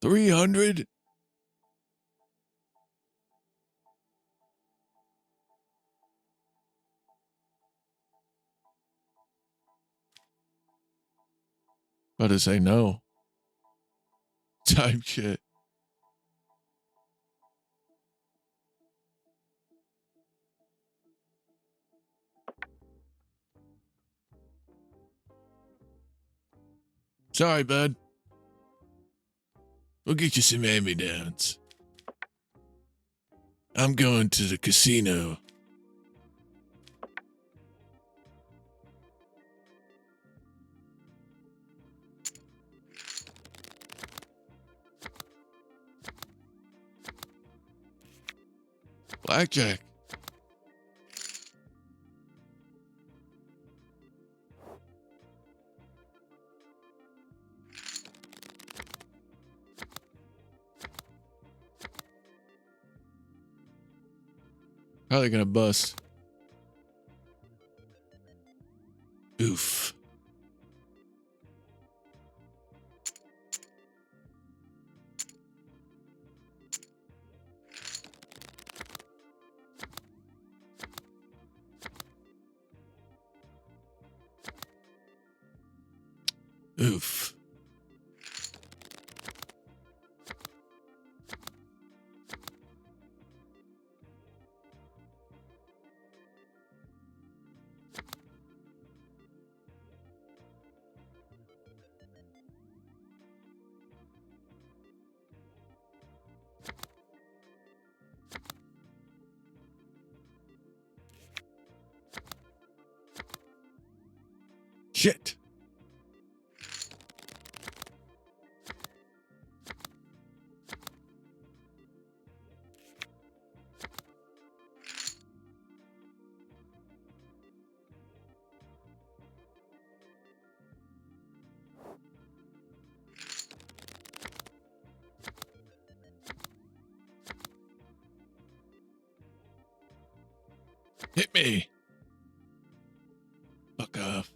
[SPEAKER 1] $300? About to say no. time shit. Sorry, bud. We'll get you some hand-me-downs. I'm going to the casino. Blackjack. Probably gonna bust. Oof. Oof. Shit. Hit me. Fuck off.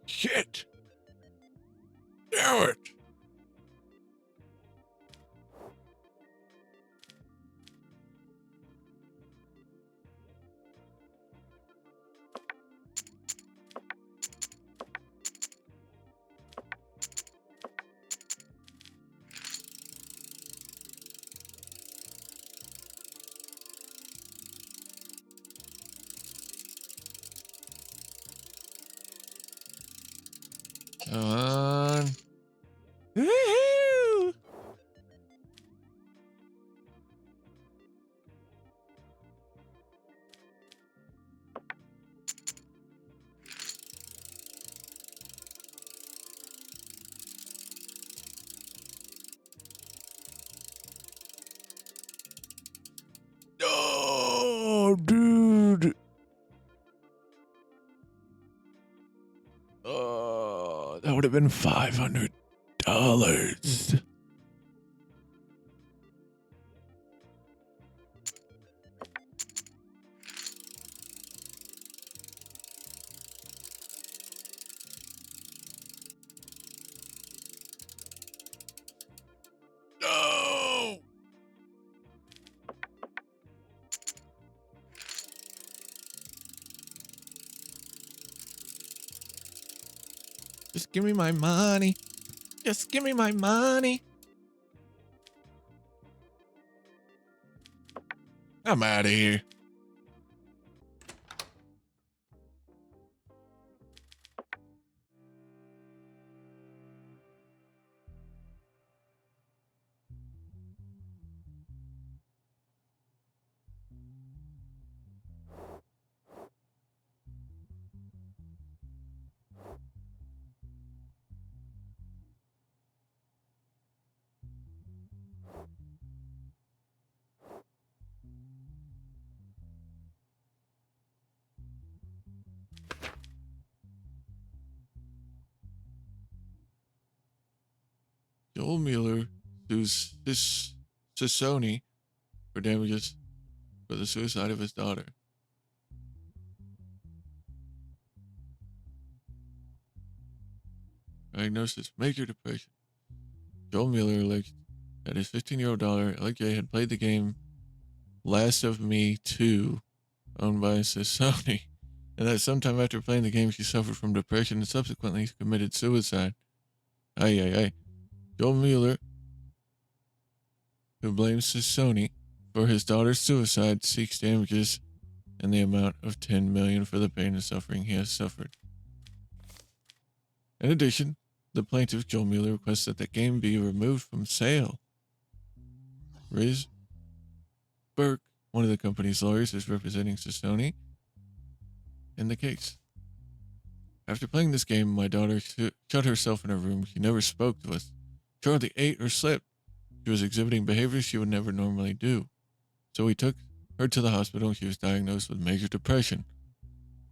[SPEAKER 1] Shit. Damn it. Come on.
[SPEAKER 2] Woohoo! Oh, dude. Oh, that would have been $500. No. Just give me my money. Just give me my money. I'm out of here.
[SPEAKER 1] Joel Mueller sues Sissoni for damages for the suicide of his daughter. Diagnosis: major depression. Joel Mueller alleged that his 15-year-old daughter, LJ, had played the game Last of Me 2, owned by Sissoni, and that sometime after playing the game, she suffered from depression and subsequently committed suicide. Ay. Joel Mueller, who blames Sissoni for his daughter's suicide, seeks damages in the amount of $10 million for the pain and suffering he has suffered. In addition, the plaintiff, Joel Mueller, requests that the game be removed from sale. Riz Burke, one of the company's lawyers, is representing Sissoni in the case. After playing this game, my daughter shut herself in her room. She never spoke to us. She hardly ate or slept. She was exhibiting behaviors she would never normally do. So we took her to the hospital and she was diagnosed with major depression.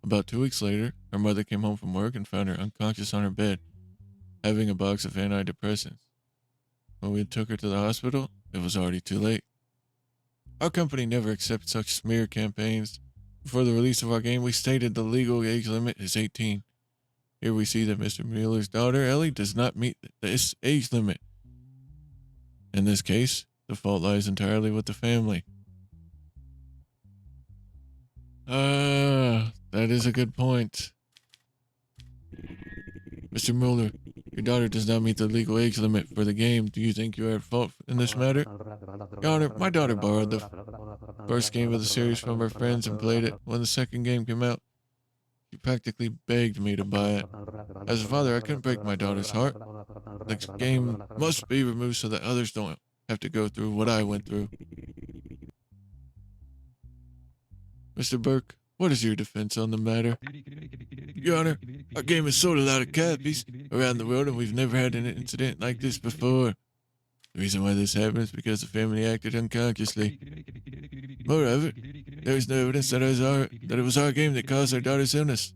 [SPEAKER 1] About 2 weeks later, her mother came home from work and found her unconscious on her bed, having a box of antidepressants. When we took her to the hospital, it was already too late. Our company never accepts such smear campaigns. Before the release of our game, we stated the legal age limit is 18. Here we see that Mr. Mueller's daughter, Ellie, does not meet this age limit. In this case, the fault lies entirely with the family. That is a good point. Mr. Mueller, your daughter does not meet the legal age limit for the game. Do you think you are at fault in this matter? Your Honor, my daughter borrowed the first game of the series from her friends and played it. When the second game came out, she practically begged me to buy it. As a father, I couldn't break my daughter's heart. The game must be removed so that others don't have to go through what I went through. Mr. Burke, what is your defense on the matter? Your Honor, our game has sold a lot of copies around the world and we've never had an incident like this before. The reason why this happened is because the family acted unconsciously. Moreover, there is no evidence that it was our game that caused our daughter's illness.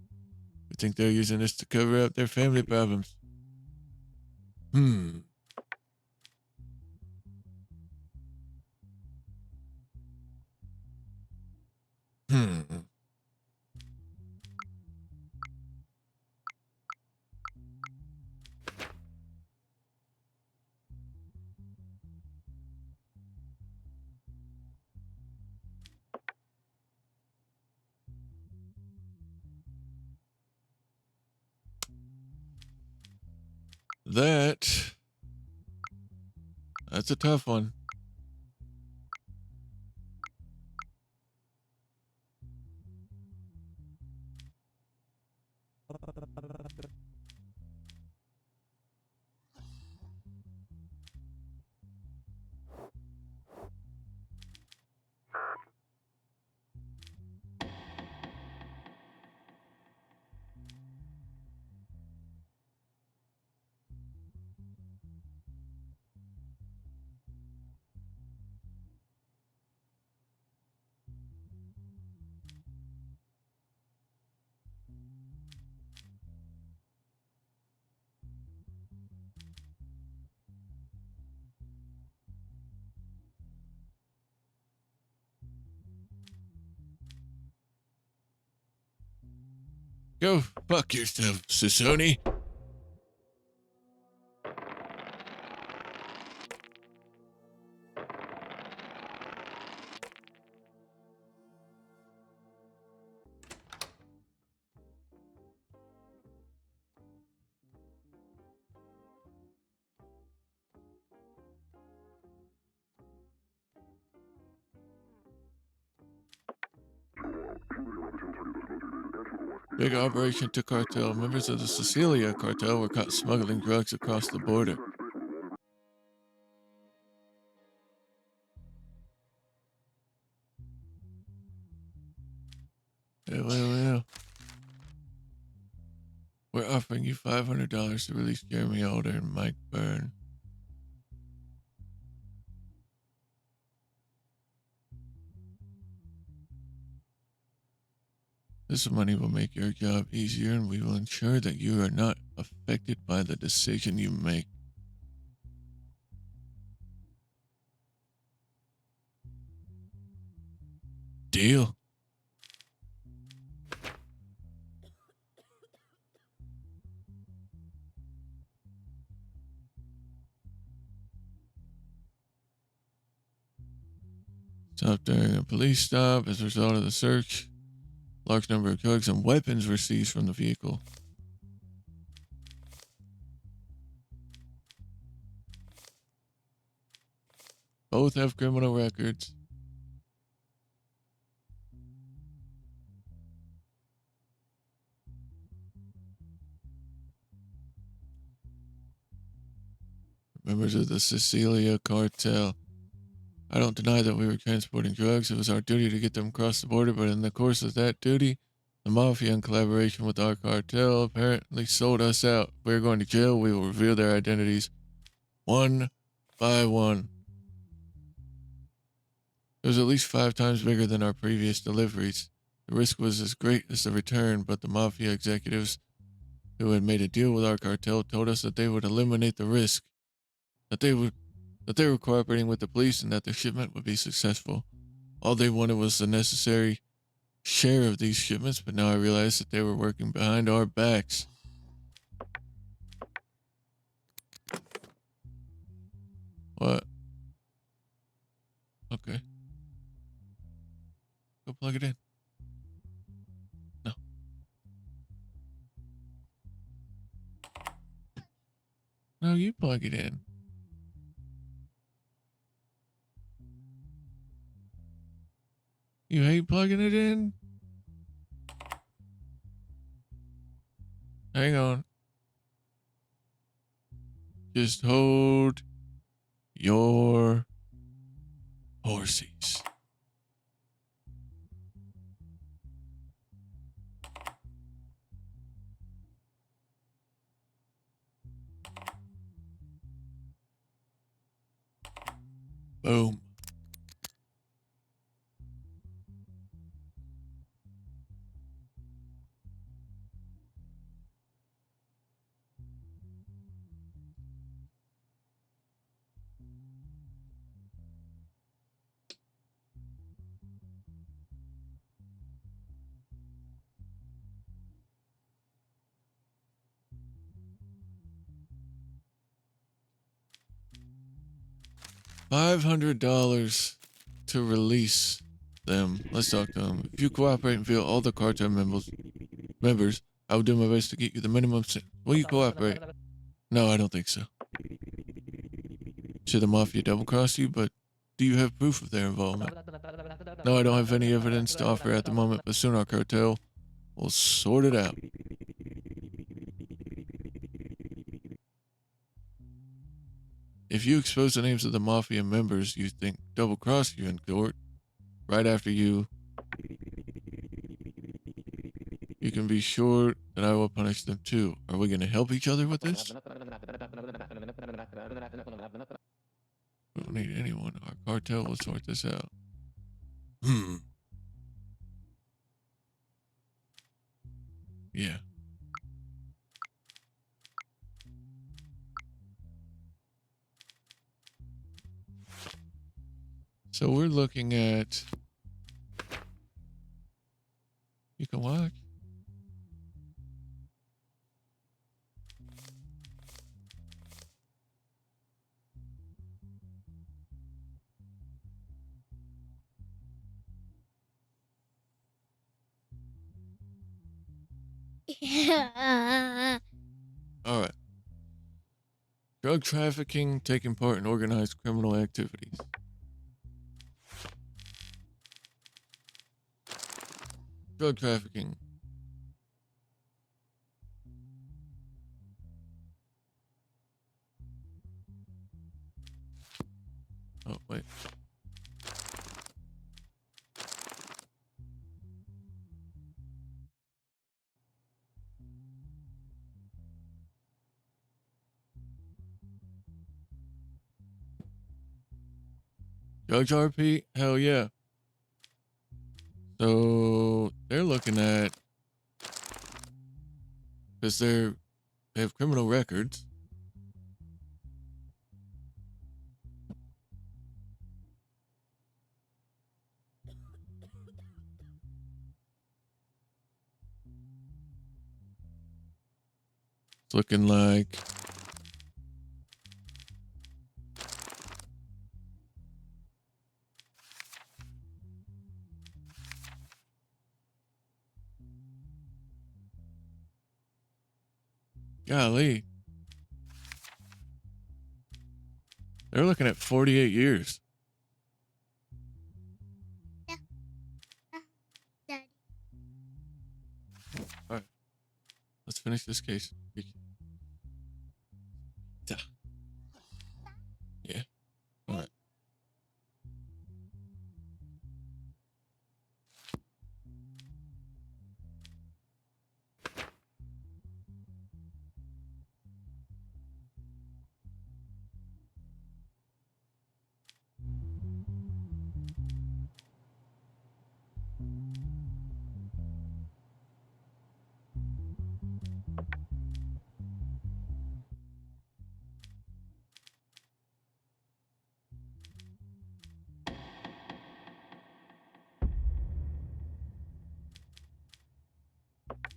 [SPEAKER 1] We think they're using this to cover up their family problems. Hmm. That's a tough one. Go fuck yourself, Sissoni. Big operation to cartel. Members of the Sicilia cartel were caught smuggling drugs across the border. Well. We're offering you $500 to release Jeremy Alder and Mike Byrne. This money will make your job easier and we will ensure that you are not affected by the decision you make. Deal. Stopped during a police stop. As a result of the search, large number of drugs and weapons were seized from the vehicle. Both have criminal records. Members of the Sicilia cartel. I don't deny that we were transporting drugs. It was our duty to get them across the border, but in the course of that duty, the mafia, in collaboration with our cartel, apparently sold us out. If we're going to jail, we will reveal their identities one by one. It was at least 5 times bigger than our previous deliveries. The risk was as great as the return, but the mafia executives who had made a deal with our cartel told us that they would eliminate the risk, that they were cooperating with the police and that the shipment would be successful. All they wanted was the necessary share of these shipments, but now I realize that they were working behind our backs. What? Okay. Go plug it in. No. No, you plug it in. You hate plugging it in? Hang on. Just hold your horsies. Boom. $500 to release them. Let's talk to them. If you cooperate and feel all the cartel members, I will do my best to get you the minimum. Will you cooperate? No, I don't think so. Should the mafia double cross you, but do you have proof of their involvement? No, I don't have any evidence to offer at the moment, but soon our cartel will sort it out. If you expose the names of the mafia members you think double cross you in court, right after you can be sure that I will punish them too. Are we going to help each other with this? We don't need anyone. Our cartel will sort this out. Yeah. So we're looking at... You can watch. All right. Drug trafficking, taking part in organized criminal activities. Drug trafficking. Oh, wait. Judge RP? Hell yeah. So they're looking at, because they have criminal records. It's looking like golly. They're looking at 48 years.
[SPEAKER 3] Daddy.
[SPEAKER 1] All right. Let's finish this case. Yeah. All right.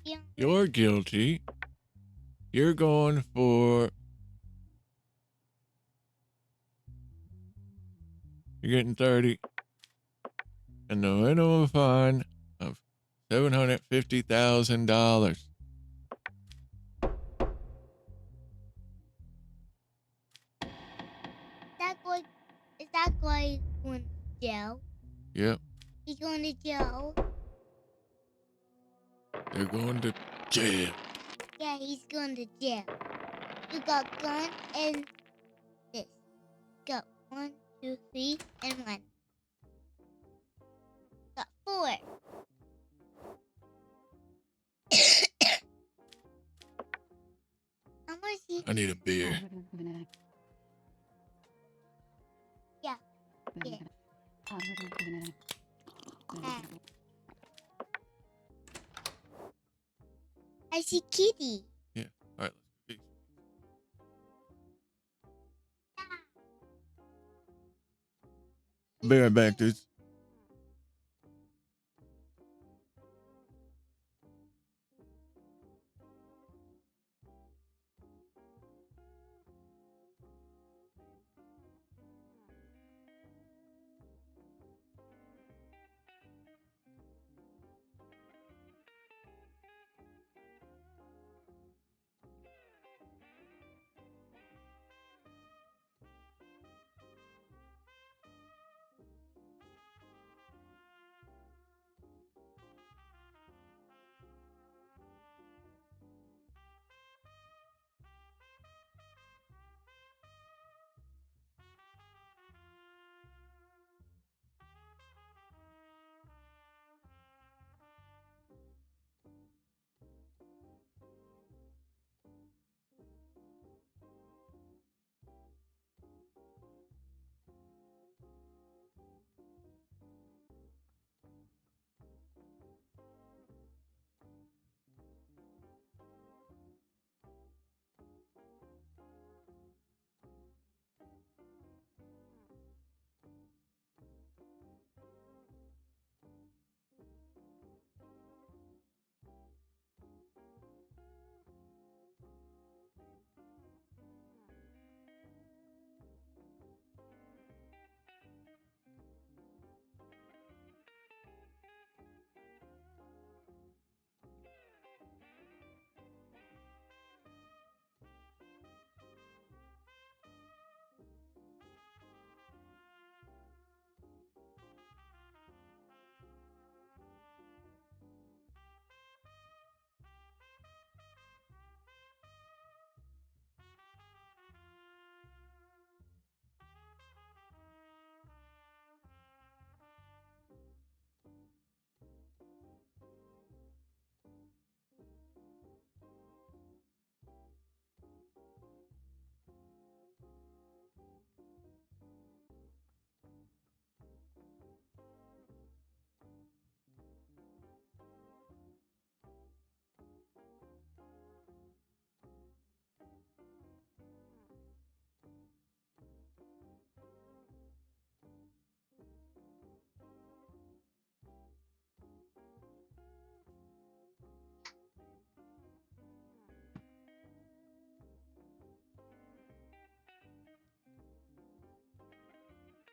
[SPEAKER 3] Yeah.
[SPEAKER 1] You're guilty. You're going for. You're getting 30. And the minimum fine of $750,000.
[SPEAKER 3] Is that guy going to jail?
[SPEAKER 1] Yep.
[SPEAKER 3] He's going to jail.
[SPEAKER 1] They're going to jail.
[SPEAKER 3] Yeah, he's going to jail. You got gun and this. Got 1, 2, 3, and 1. Got 4. How much he?
[SPEAKER 1] I need a beer.
[SPEAKER 3] Yeah. Yeah. I see Kitty.
[SPEAKER 1] Yeah. All right. Let's be right back, dudes.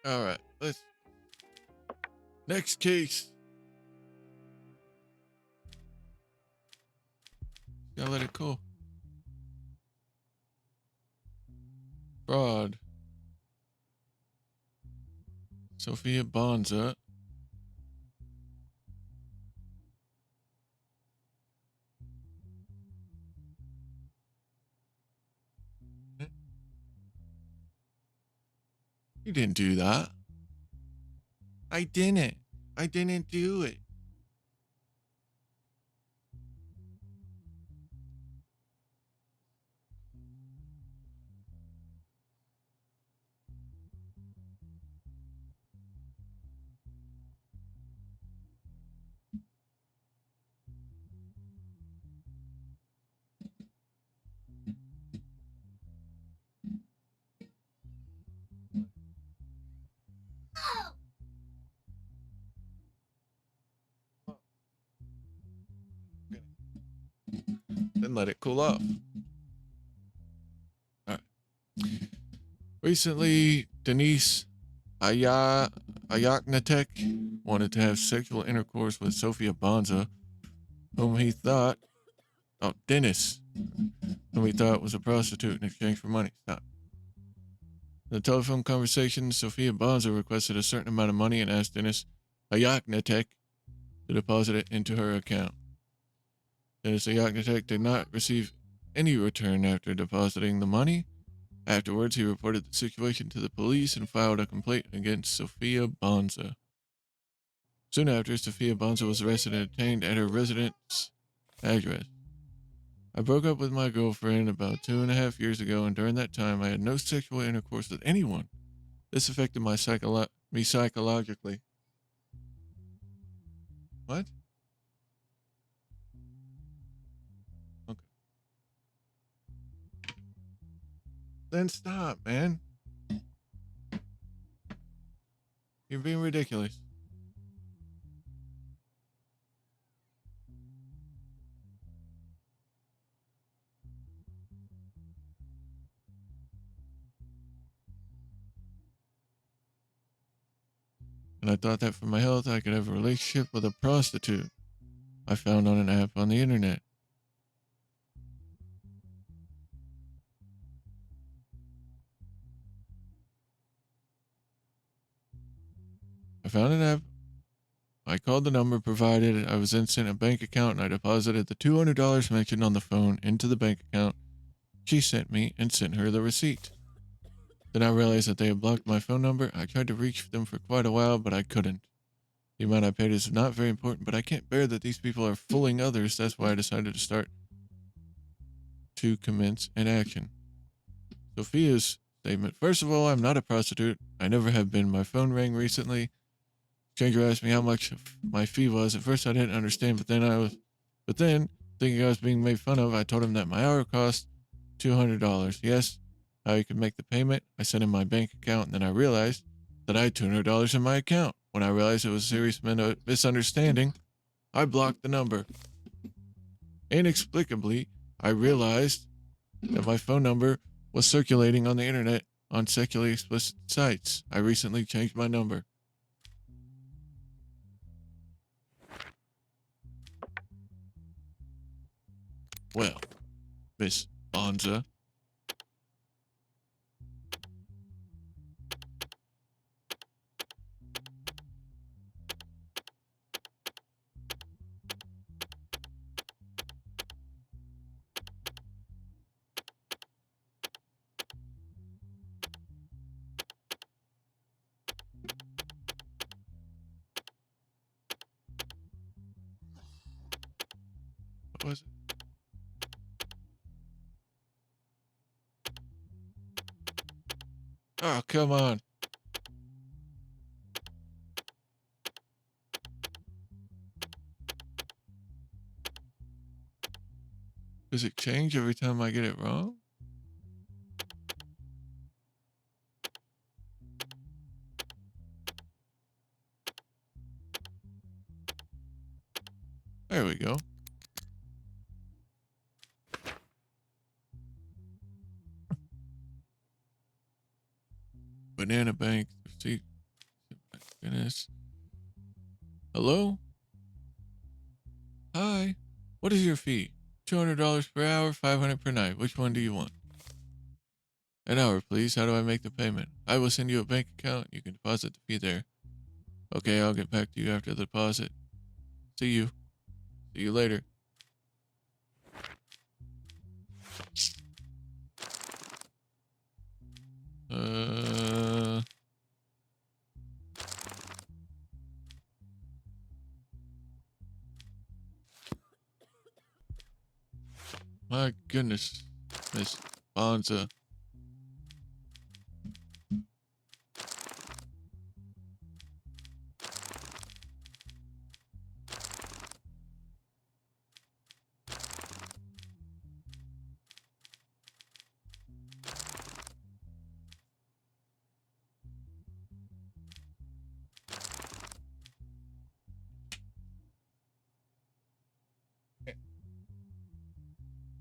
[SPEAKER 1] All right, let's. Next case. Gotta let it cool. Fraud. Sophia Bonza. You didn't do that. I didn't. I didn't do it. Then let it cool off. All right. Recently, Denise Ayaknatek wanted to have sexual intercourse with Sophia Bonza, whom he thought, Dennis, whom he thought was a prostitute in exchange for money. Stop. In the telephone conversation, Sophia Bonza requested a certain amount of money and asked Dennis Ayaknatek to deposit it into her account. Dennis Ayaknatek did not receive any return after depositing the money. Afterwards, he reported the situation to the police and filed a complaint against Sophia Bonza. Soon after, Sophia Bonza was arrested and detained at her residence address. I broke up with my girlfriend about 2.5 years ago, and during that time, I had no sexual intercourse with anyone. This affected me psychologically. What? Okay. Then stop, man. You're being ridiculous. And I thought that for my health, I could have a relationship with a prostitute I found on an app on the internet. I found an app. I called the number provided. I was then sent a bank account and I deposited the $200 mentioned on the phone into the bank account she sent me and sent her the receipt. Then I realized that they had blocked my phone number. I tried to reach them for quite a while, but I couldn't. The amount I paid is not very important, but I can't bear that these people are fooling others. That's why I decided to commence an action. Sophia's statement. First of all, I'm not a prostitute. I never have been. My phone rang recently. Stranger asked me how much my fee was. At first I didn't understand, but then thinking I was being made fun of, I told him that my hour cost $200. Yes, how he could make the payment. I sent him my bank account, and then I realized that I had $200 in my account. When I realized it was a serious misunderstanding, I blocked the number. Inexplicably, I realized that my phone number was circulating on the internet on sexually explicit sites. I recently changed my number. Well, Miss Bonza. What was it? Oh, come on. Does it change every time I get it wrong? There we go. Banana Bank receipt. goodness. Hello? Hi. What is your fee? $200 per hour, $500 per night. Which one do you want? An hour, please. How do I make the payment? I will send you a bank account. You can deposit the fee there. Okay, I'll get back to you after the deposit. See you. See you later. My goodness, Miss Bonza.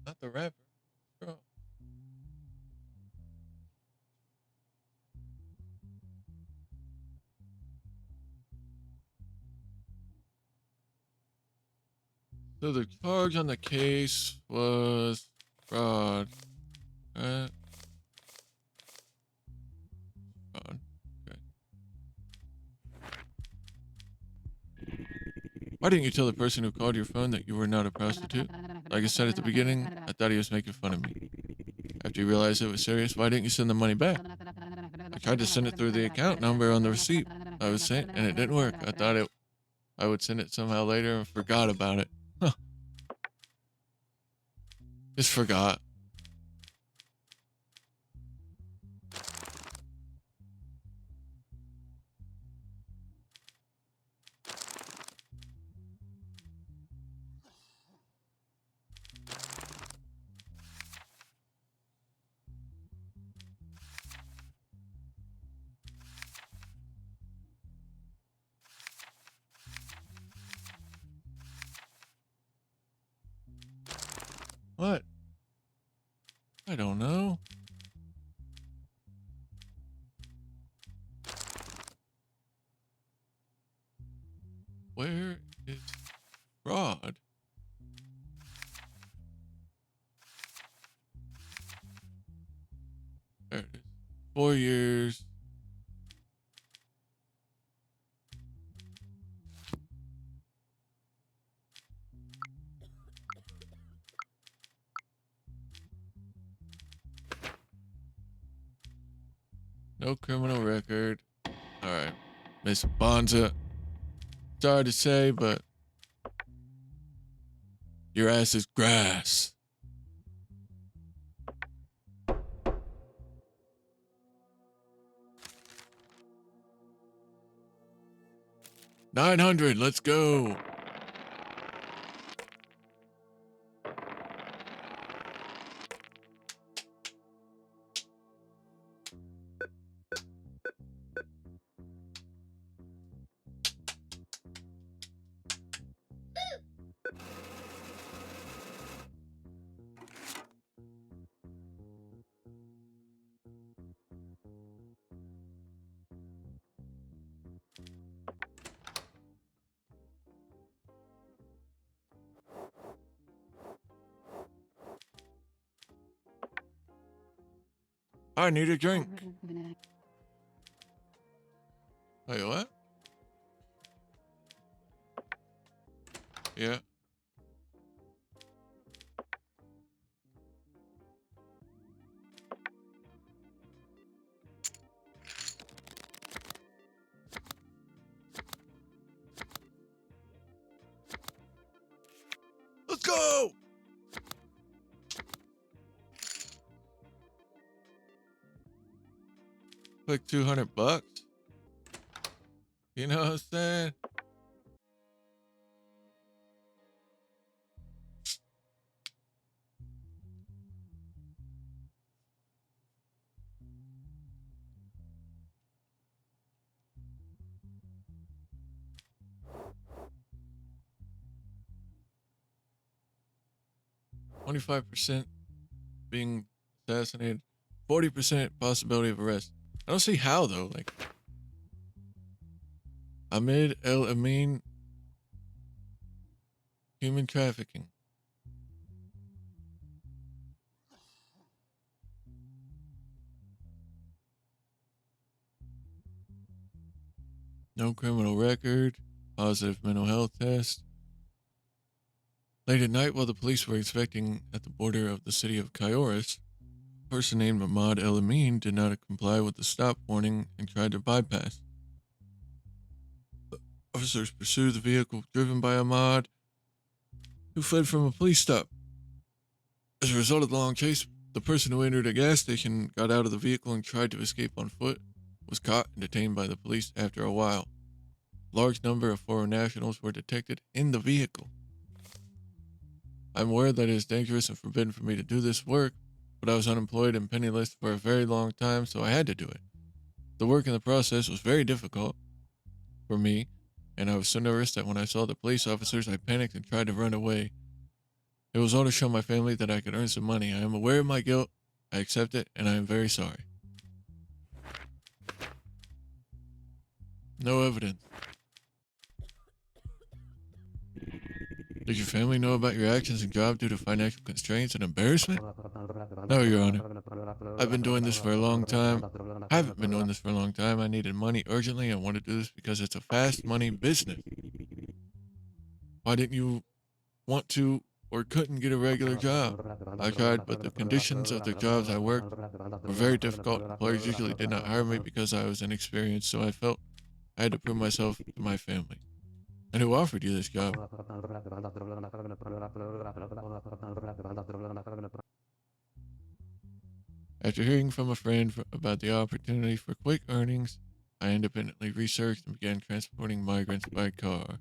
[SPEAKER 1] Not the rapper. Girl. So the charge on the case was fraud. Fraud. Okay. Why didn't you tell the person who called your phone that you were not a prostitute? Like I said at the beginning, I thought he was making fun of me. After you realized it was serious, why didn't you send the money back? I tried to send it through the account number on the receipt I was sent, and it didn't work. I thought I would send it somehow later and forgot about it. Huh. Just forgot. What? I don't know. Where is fraud? There it is. 4 years. No criminal record. Alright. Miss Bonza. Sorry to say, but your ass is grass. $900, let's go. I need a drink. Wait, what? Yeah. Let's go! Like $200. You know what I'm saying? $25% being assassinated, 40% possibility of arrest. I don't see how though. Like, Ahmed El Amin, human trafficking. No criminal record, positive mental health test. Late at night, while the police were inspecting at the border of the city of Kairos, a person named Ahmad El Amin did not comply with the stop warning and tried to bypass. Officers pursued the vehicle driven by Ahmad, who fled from a police stop. As a result of the long chase, the person who entered a gas station, got out of the vehicle, and tried to escape on foot, was caught and detained by the police after a while. A large number of foreign nationals were detected in the vehicle. I'm aware that it is dangerous and forbidden for me to do this work, but I was unemployed and penniless for a very long time, so I had to do it. The work in the process was very difficult for me, and I was so nervous that when I saw the police officers, I panicked and tried to run away. It was all to show my family that I could earn some money. I am aware of my guilt, I accept it, and I am very sorry. No evidence. Did your family know about your actions and job due to financial constraints and embarrassment? No, Your Honor. I've been doing this for a long time. I haven't been doing this for a long time. I needed money urgently and wanted to do this because it's a fast money business. Why didn't you want to or couldn't get a regular job? I tried, but the conditions of the jobs I worked were very difficult. Employers usually did not hire me because I was inexperienced, so I felt I had to prove myself to my family. And who offered you this job? After hearing from a friend about the opportunity for quick earnings, I independently researched and began transporting migrants by car.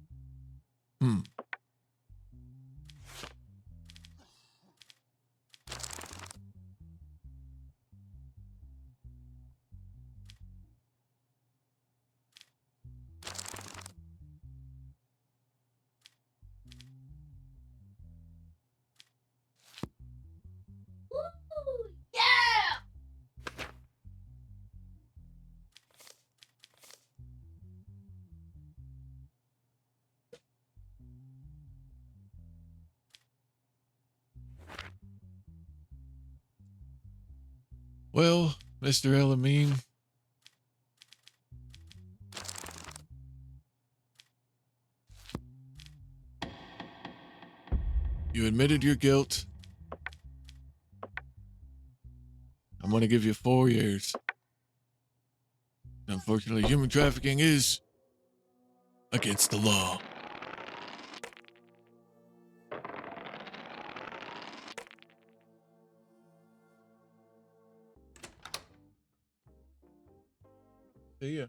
[SPEAKER 1] Well, Mr. El Amin, you admitted your guilt. I'm going to give you 4 years. Unfortunately, human trafficking is against the law. See ya.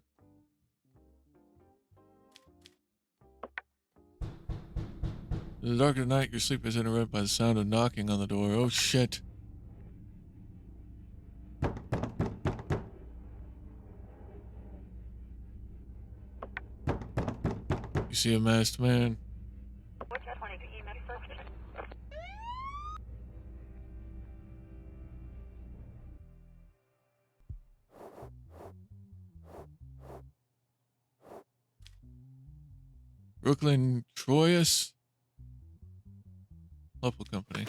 [SPEAKER 1] In the dark of the night, your sleep is interrupted by the sound of knocking on the door. Oh, shit. You see a masked man. Brooklyn Troyes, local company.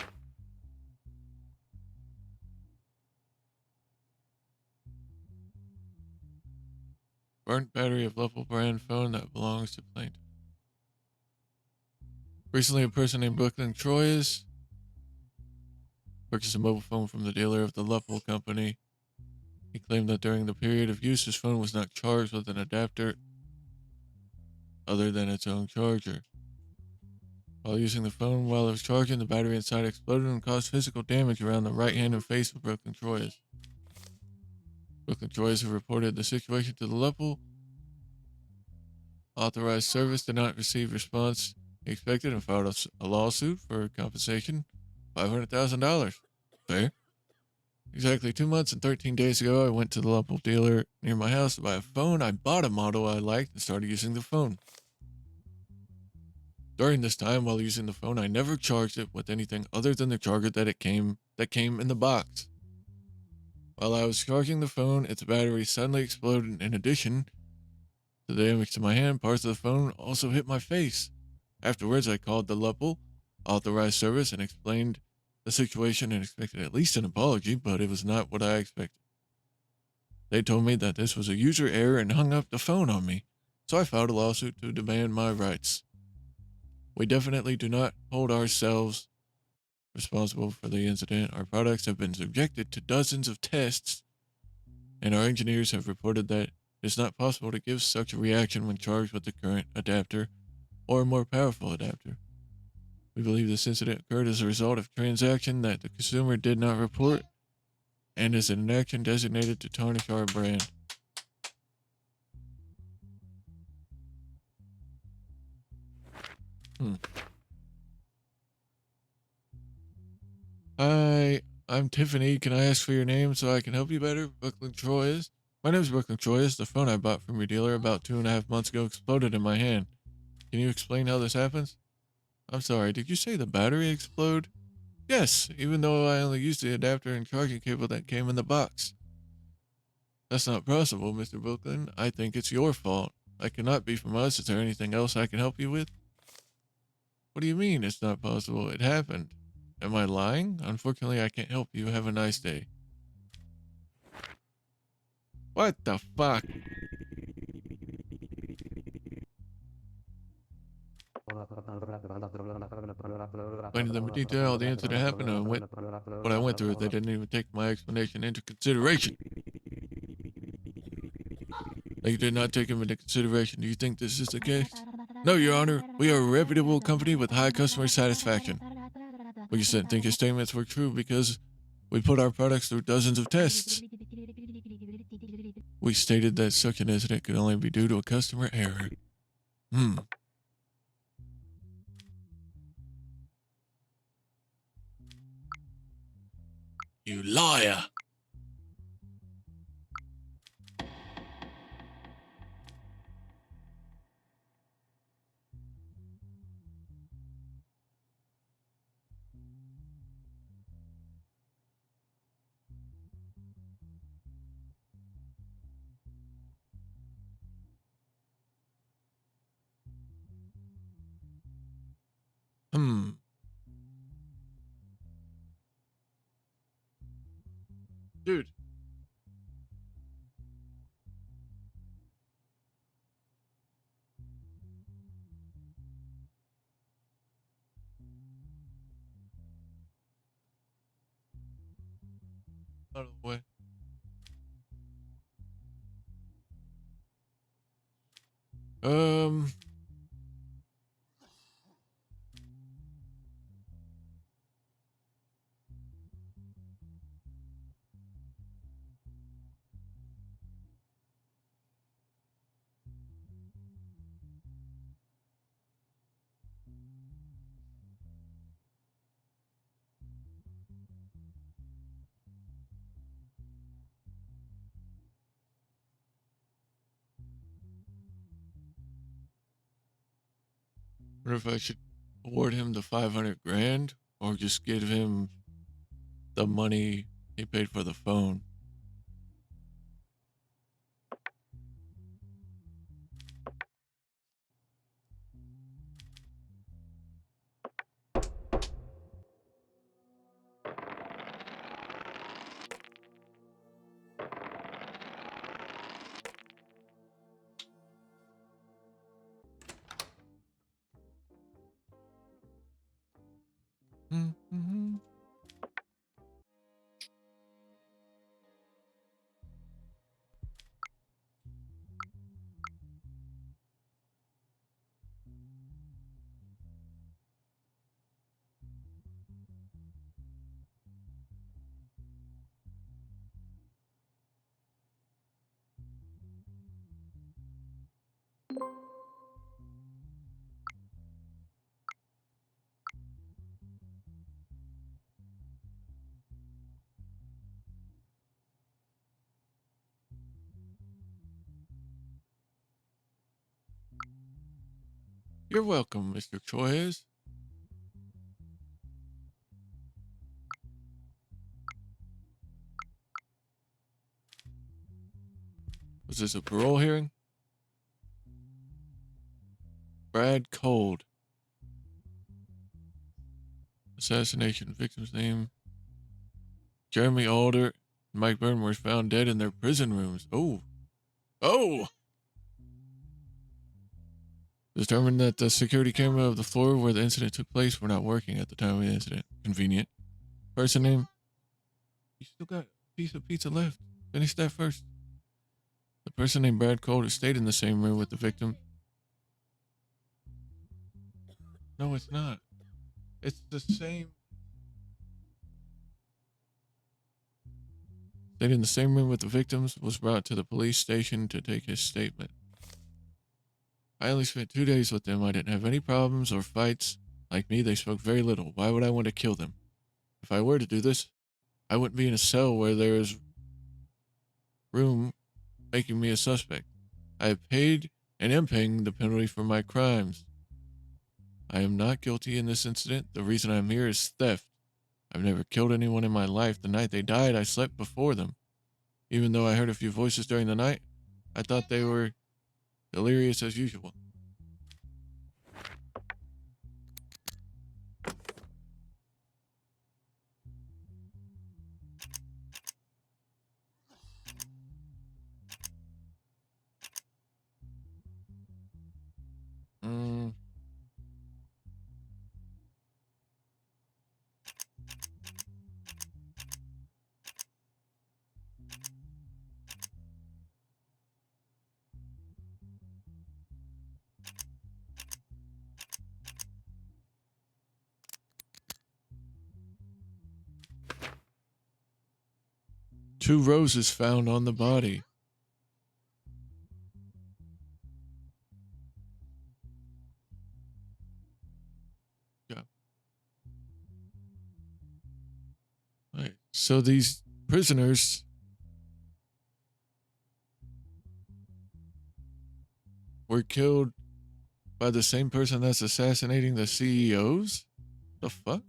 [SPEAKER 1] Burnt battery of Level brand phone that belongs to plaintiff. Recently, a person named Brooklyn Troyes purchased a mobile phone from the dealer of the Level company. He claimed that during the period of use, his phone was not charged with an adapter other than its own charger. While using the phone while it was charging, the battery inside exploded and caused physical damage around the right hand and face of Brooklyn Troyes. Brooklyn Troyes have reported the situation to the Level. Authorized service did not receive response he expected and filed a lawsuit for compensation, $500,000. Fair. Exactly 2 months and 13 days ago, I went to the Level dealer near my house to buy a phone. I bought a model I liked and started using the phone. During this time, while using the phone, I never charged it with anything other than the charger that came in the box. While I was charging the phone, its battery suddenly exploded. In addition, The damage to my hand, parts of the phone also hit my face. Afterwards, I called the local authorized service and explained the situation and expected at least an apology, but it was not what I expected. They told me that this was a user error and hung up the phone on me, so I filed a lawsuit to demand my rights. We definitely do not hold ourselves responsible for the incident. Our products have been subjected to dozens of tests, and our engineers have reported that it is not possible to give such a reaction when charged with the current adapter or a more powerful adapter. We believe this incident occurred as a result of a transaction that the consumer did not report and is an action designated to tarnish our brand. Hi, I'm Tiffany. Can I ask for your name so I can help you better? Brooklyn Troyes. My name is Brooklyn Troyes. The phone I bought from your dealer about 2.5 months ago exploded in my hand. Can you explain how this happens? I'm sorry, did you say the battery explode? Yes, even though I only used the adapter and charging cable that came in the box. That's not possible, Mr. Brooklyn. I think it's your fault. That cannot be from us. Is there anything else I can help you with? What do you mean it's not possible? It happened. Am I lying? Unfortunately, I can't help you. Have a nice day. What the fuck? Explained to them in detail the incident happened and what I went through. They didn't even take my explanation into consideration. They did not take him into consideration. Do you think this is the case? No, Your Honor. We are a reputable company with high customer satisfaction. We just didn't think his statements were true because we put our products through dozens of tests. We stated that such an incident could only be due to a customer error. You liar! Dude. Out of the way. Wonder if I should award him the 500 grand or just give him the money he paid for the phone. You're welcome, Mr. Troyes. Was this a parole hearing? Brad Cold. Assassination victim's name. Jeremy Alder and Mike Byrne were found dead in their prison rooms. Oh. Oh! Determined that the security camera of the floor where the incident took place were not working at the time of the incident. Convenient. Person name. You still got a piece of pizza left. Finish that first. The person named Brad Cold stayed in the same room with the victim. No, it's not. It's the same. Stayed in the same room with the victims, was brought to the police station to take his statement. I only spent 2 days with them. I didn't have any problems or fights. Like me, they spoke very little. Why would I want to kill them? If I were to do this, I wouldn't be in a cell where there is room making me a suspect. I have paid and am paying the penalty for my crimes. I am not guilty in this incident. The reason I'm here is theft. I've never killed anyone in my life. The night they died, I slept before them. Even though I heard a few voices during the night, I thought they were delirious as usual. Mm. Two roses found on the body. Yeah. Right. So these prisoners were killed by the same person that's assassinating the CEOs? The fuck?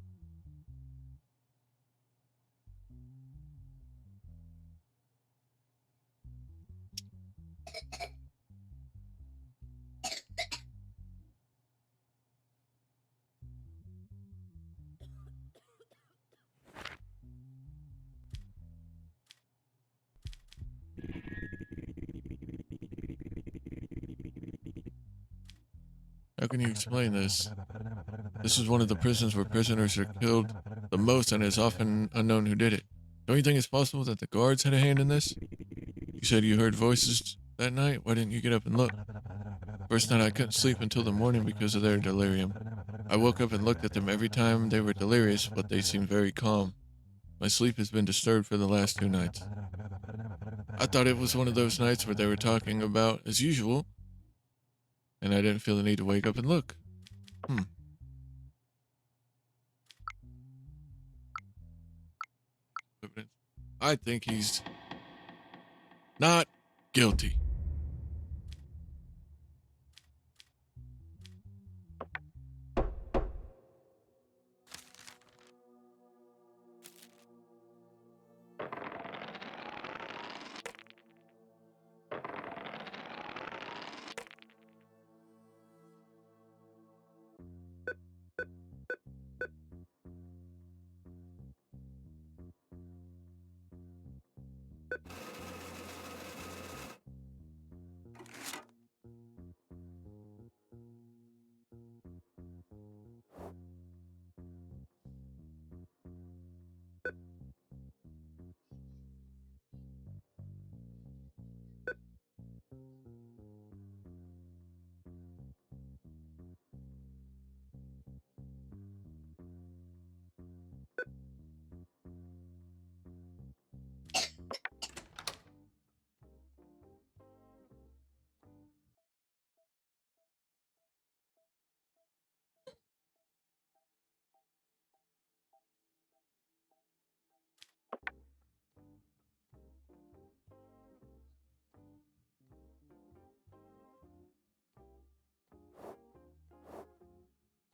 [SPEAKER 1] How can you explain this? This is one of the prisons where prisoners are killed the most and it's often unknown who did it. Don't you think it's possible that the guards had a hand in this? You said you heard voices that night. Why didn't you get up and look? First night I couldn't sleep until the morning because of their delirium. I woke up and looked at them every time they were delirious, but they seemed very calm. My sleep has been disturbed for the last 2 nights. I thought it was one of those nights where they were talking about as usual, and I didn't feel the need to wake up and look. I think he's not guilty.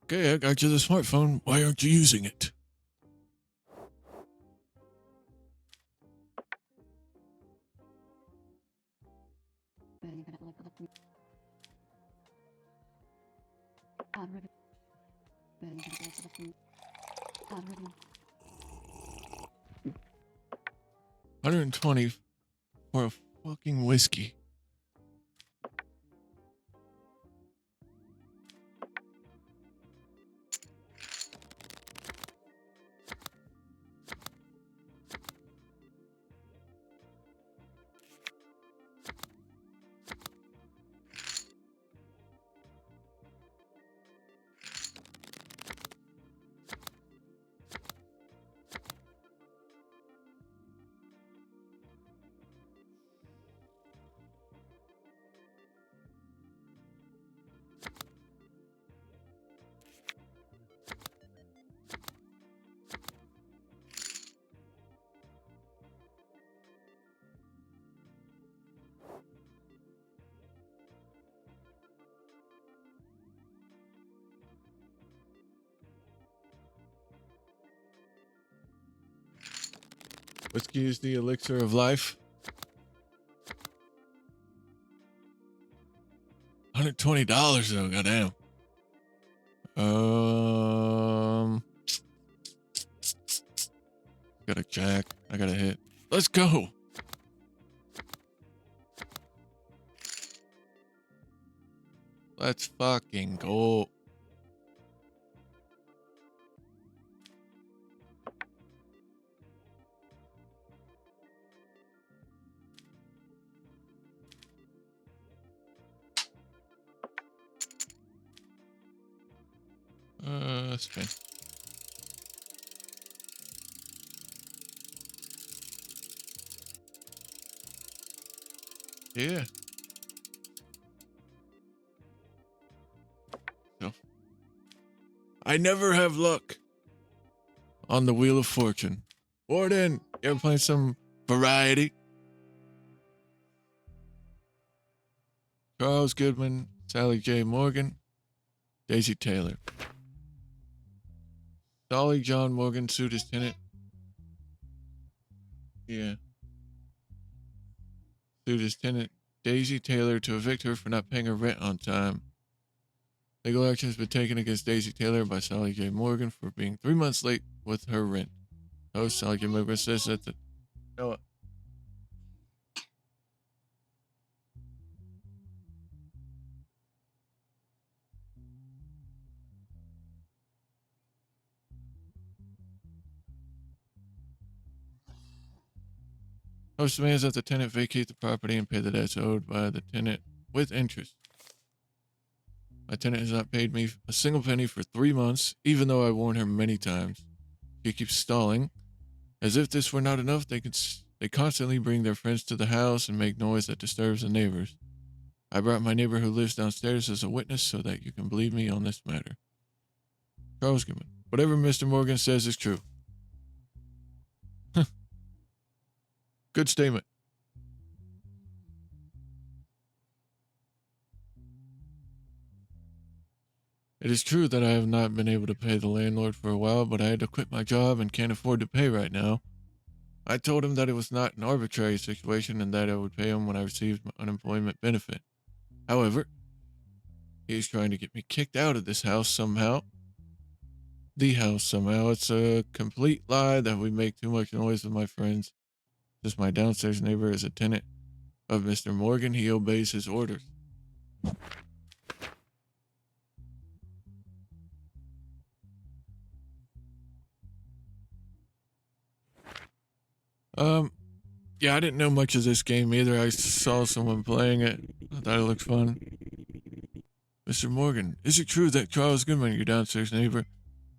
[SPEAKER 1] Okay, I got you the smartphone. Why aren't you using it? $120 for a fucking whiskey. Whiskey is the elixir of life. $120 though, goddamn. Got a jack. I got a hit. Let's go. Let's fucking go. Spin. Yeah. So, I never have luck on the Wheel of Fortune. Warden, you ever playing some variety? Charles Goodman, Sally J. Morgan, Daisy Taylor. Dolly John Morgan sued his tenant. Yeah. Sued his tenant, Daisy Taylor, to evict her for not paying her rent on time. Legal action has been taken against Daisy Taylor by Sally J. Morgan for being 3 months late with her rent. Host Sally J. Morgan says that the Noah. Host demands that the tenant vacate the property and pay the debts owed by the tenant with interest. My tenant has not paid me a single penny for 3 months, even though I warned her many times. She keeps stalling. As if this were not enough, they constantly bring their friends to the house and make noise that disturbs the neighbors. I brought my neighbor who lives downstairs as a witness so that you can believe me on this matter. Charles Goodman. Whatever Mr. Morgan says is true. Good statement. It is true that I have not been able to pay the landlord for a while, but I had to quit my job and can't afford to pay right now. I told him that it was not an arbitrary situation and that I would pay him when I received my unemployment benefit. However, he is trying to get me kicked out of this house somehow. The house somehow. It's a complete lie that we make too much noise with my friends. Since my downstairs neighbor is a tenant of Mr. Morgan, he obeys his orders. Yeah, I didn't know much of this game either. I saw someone playing it. I thought it looked fun. Mr. Morgan, is it true that Charles Goodman, your downstairs neighbor,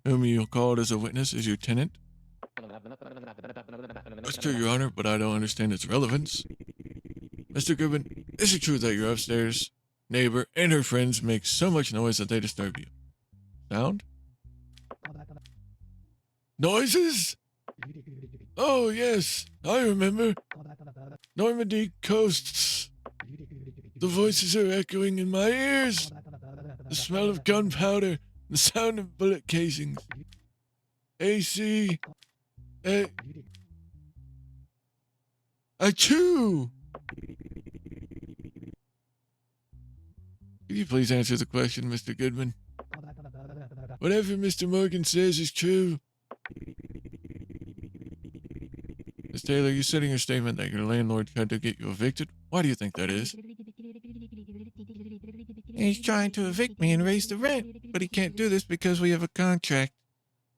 [SPEAKER 1] whom you called as a witness, is your tenant? That's true, Your Honor, but I don't understand its relevance. Mr. Goodman, is it true that your upstairs neighbor and her friends make so much noise that they disturb you? Sound? Noises? Oh, yes, I remember. Normandy coasts. The voices are echoing in my ears. The smell of gunpowder, the sound of bullet casings. AC. Achoo! Could you please answer the question, Mr. Goodman? Whatever Mr. Morgan says is true. Miss Taylor, you said in your statement that your landlord tried to get you evicted. Why do you think that is?
[SPEAKER 2] He's trying to evict me and raise the rent, but he can't do this because we have a contract.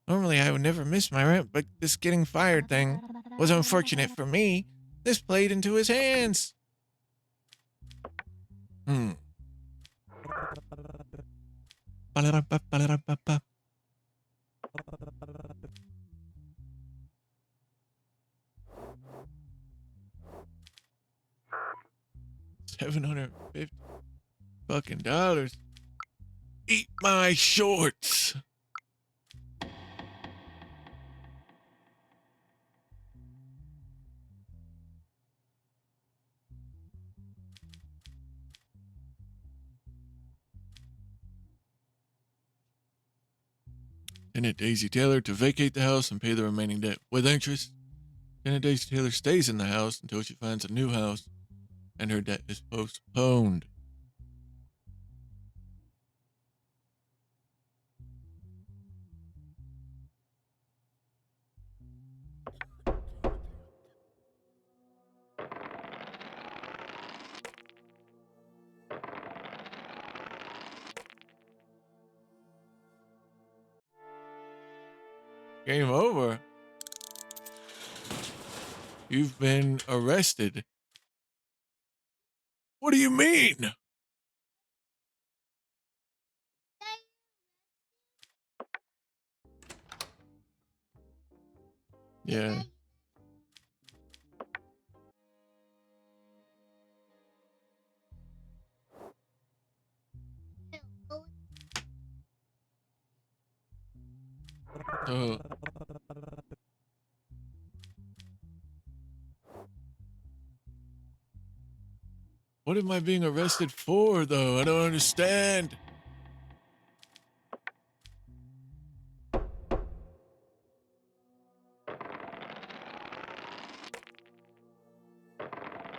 [SPEAKER 2] Normally, I would never miss my rent, but this getting fired thing was unfortunate for me. This played into his hands.
[SPEAKER 1] Hmm. $750 fucking dollars. Eat my shorts. Tenant Daisy Taylor to vacate the house and pay the remaining debt with interest. Tenant Daisy Taylor stays in the house until she finds a new house and her debt is postponed. Game over. You've been arrested. What do you mean? Yeah. So, what am I being arrested for, though? I don't understand.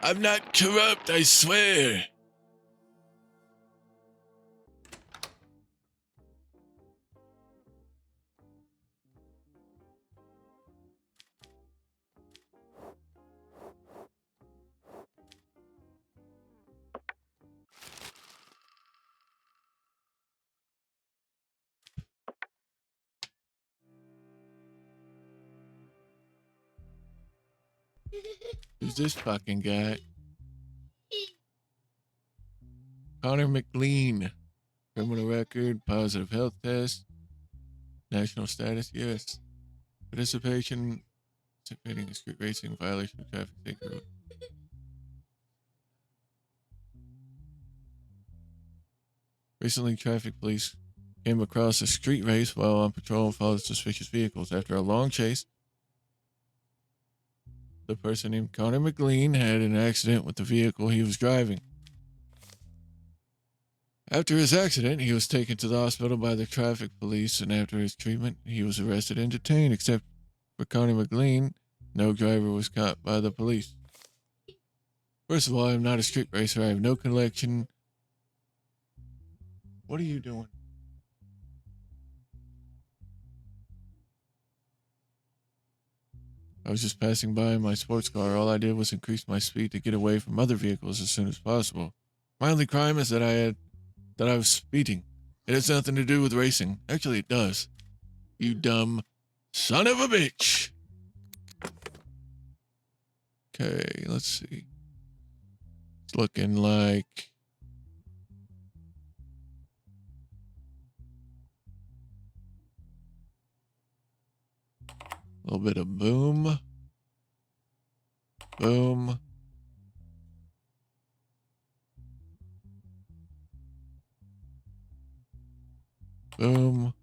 [SPEAKER 1] I'm not corrupt, I swear. Who's this fucking guy? Connor McLean. Criminal record, positive health test, national status, yes. Participation, participating in street racing, violation of traffic safety rules. Recently, traffic police came across a street race while on patrol and followed suspicious vehicles. After a long chase, the person named Connor McLean had an accident with the vehicle he was driving. After his accident, he was taken to the hospital by the traffic police, and after his treatment, he was arrested and detained. Except for Connor McLean, no driver was caught by the police. First of all, I'm not a street racer. I have no connection. What are you doing? I was just passing by in my sports car. All I did was increase my speed to get away from other vehicles as soon as possible. My only crime is that I was speeding. It has nothing to do with racing. Actually, it does. You dumb son of a bitch. Okay, let's see. It's looking like a little bit of boom. Boom. Boom.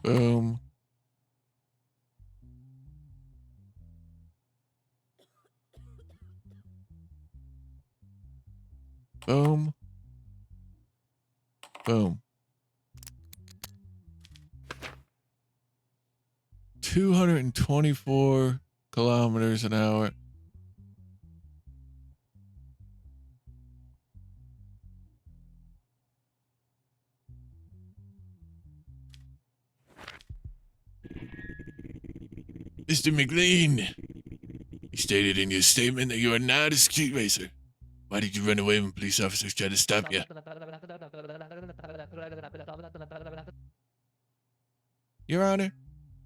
[SPEAKER 1] Boom. Boom. Boom. 224 kilometers an hour. Mr. McLean, you stated in your statement that you are not a street racer. Why did you run away when police officers tried to stop you?
[SPEAKER 2] Your Honor,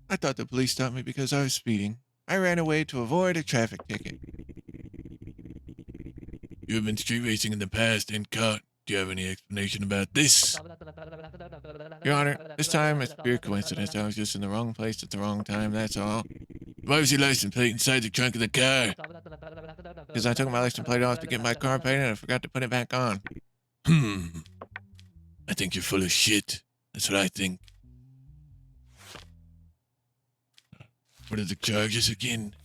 [SPEAKER 2] I thought the police stopped me because I was speeding. I ran away to avoid a traffic ticket.
[SPEAKER 1] You have been street racing in the past and caught. Do you have any explanation about this?
[SPEAKER 2] Your Honor, this time it's pure coincidence. I was just in the wrong place at the wrong time, that's all.
[SPEAKER 1] Why was your license plate inside the trunk of the car?
[SPEAKER 2] Because I took my license plate off to get my car painted and I forgot to put it back on.
[SPEAKER 1] I think you're full of shit. That's what I think. What are the charges again?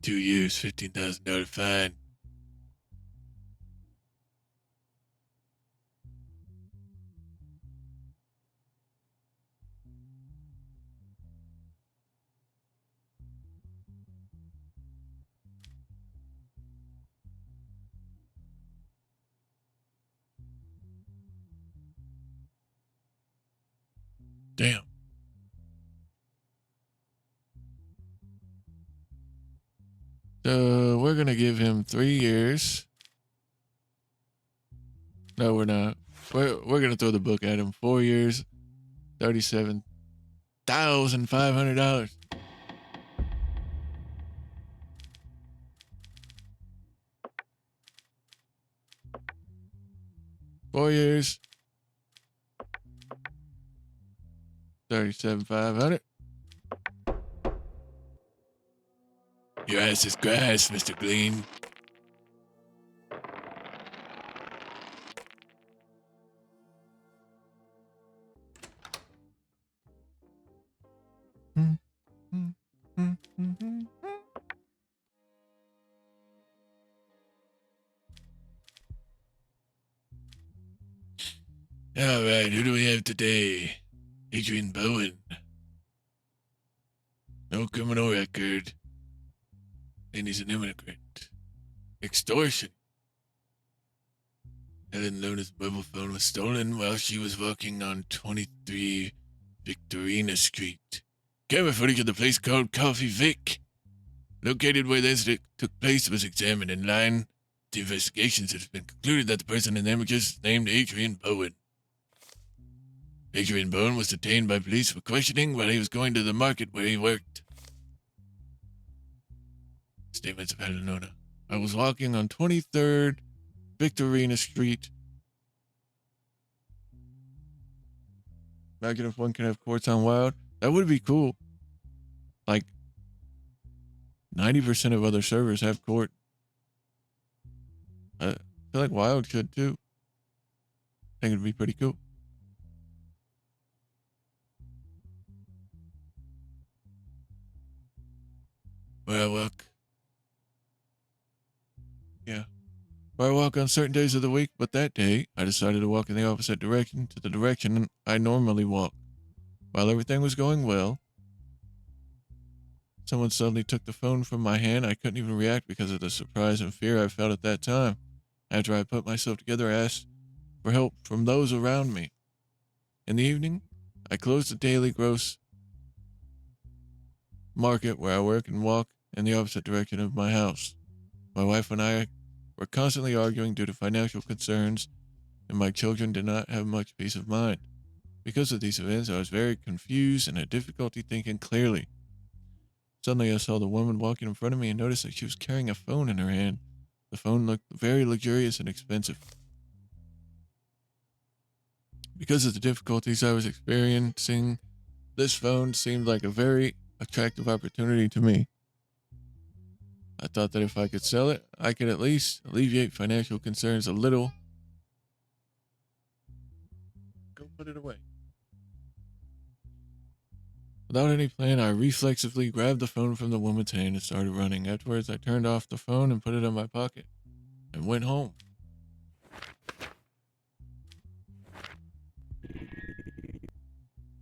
[SPEAKER 1] $2 years, $15,000 fine. Damn.
[SPEAKER 2] So we're gonna give him 3 years. No, we're not. We're gonna throw the book at him. 4 years, $37,500. Four years, 37,500.
[SPEAKER 1] Your ass is grass, Mr. Glean. All right, who do we have today? Adrian Bowen. No criminal record. And he's an immigrant. Extortion. Helen Luna's mobile phone was stolen while she was walking on 23 Victorina Street. Camera footage of the place called Coffee Vic, located where the incident took place, was examined. In line with the investigations, it has been concluded that the person in the images is named Adrian Bowen. Adrian Bowen was detained by police for questioning while he was going to the market where he worked. Statements of Helen Luna.
[SPEAKER 2] I was walking on 23rd Victorina Street. Imagine if one could have courts on Wild. That would be cool. Like, 90% of other servers have court. I feel like Wild should too. I think it'd be pretty cool.
[SPEAKER 1] Where I walk.
[SPEAKER 2] Yeah. Where I walk on certain days of the week, but that day, I decided to walk in the opposite direction to the direction I normally walk. While everything was going well, someone suddenly took the phone from my hand. I couldn't even react because of the surprise and fear I felt at that time. After I put myself together, I asked for help from those around me. In the evening, I closed the daily gross market where I work and walk in the opposite direction of my house. My wife and I were constantly arguing due to financial concerns, and my children did not have much peace of mind. Because of these events, I was very confused and had difficulty thinking clearly. Suddenly, I saw the woman walking in front of me and noticed that she was carrying a phone in her hand. The phone looked very luxurious and expensive. Because of the difficulties I was experiencing, this phone seemed like a very attractive opportunity to me. I thought that if I could sell it, I could at least alleviate financial concerns a little. Go put it away. Without any plan, I reflexively grabbed the phone from the woman's hand and started running. Afterwards, I turned off the phone and put it in my pocket and went home.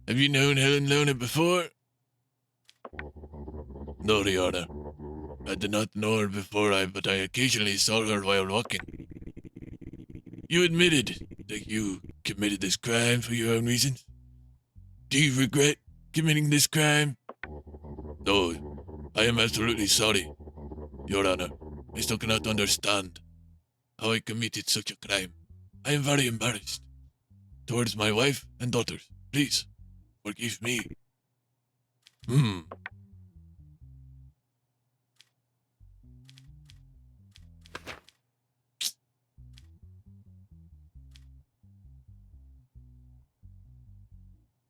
[SPEAKER 1] Have you known Helen Luna before?
[SPEAKER 4] No, Your Honor.
[SPEAKER 1] I did not know her before, but I occasionally saw her while walking. You admitted that you committed this crime for your own reasons. Do you regret committing this crime? No, I am absolutely sorry, Your Honor. I still cannot understand how I committed such a crime. I am very embarrassed. Towards my wife and daughters, please, forgive me.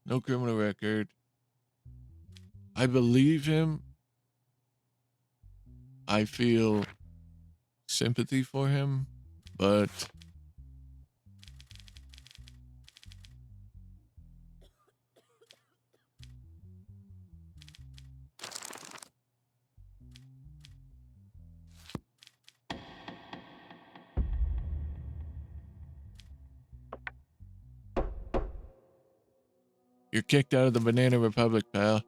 [SPEAKER 1] No criminal record. I believe him. I feel sympathy for him, but you're kicked out of the Banana Republic, pal.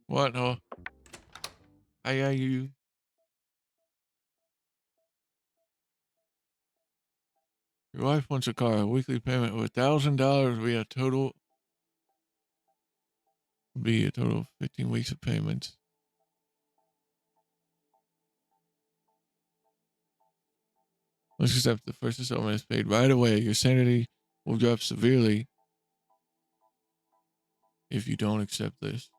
[SPEAKER 1] What, huh? I got you. Your wife wants a car. A weekly payment of $1,000 will be a total of 15 weeks of payments. Let's accept the first installment is paid right away. Your sanity will drop severely if you don't accept this.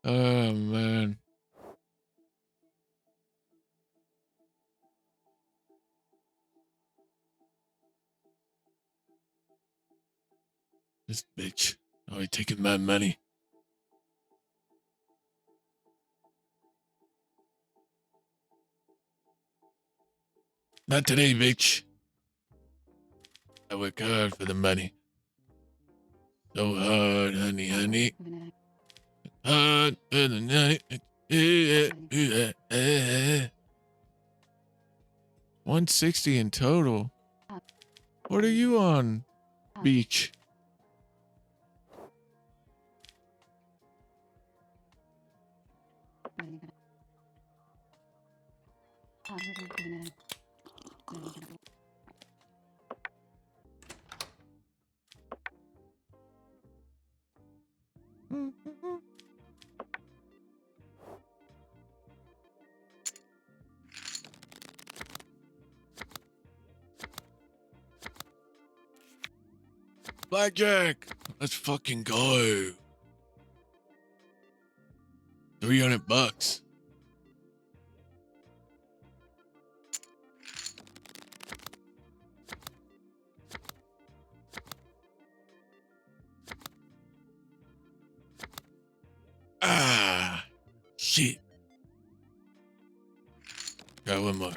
[SPEAKER 1] Oh, man. This bitch. Oh, he taking my money. Not today, bitch. I work hard for the money. So hard, honey, honey. Hard for the night. 160 in total. What are you on, beach? Blackjack, let's fucking go. $300. Ah, shit. Got one more.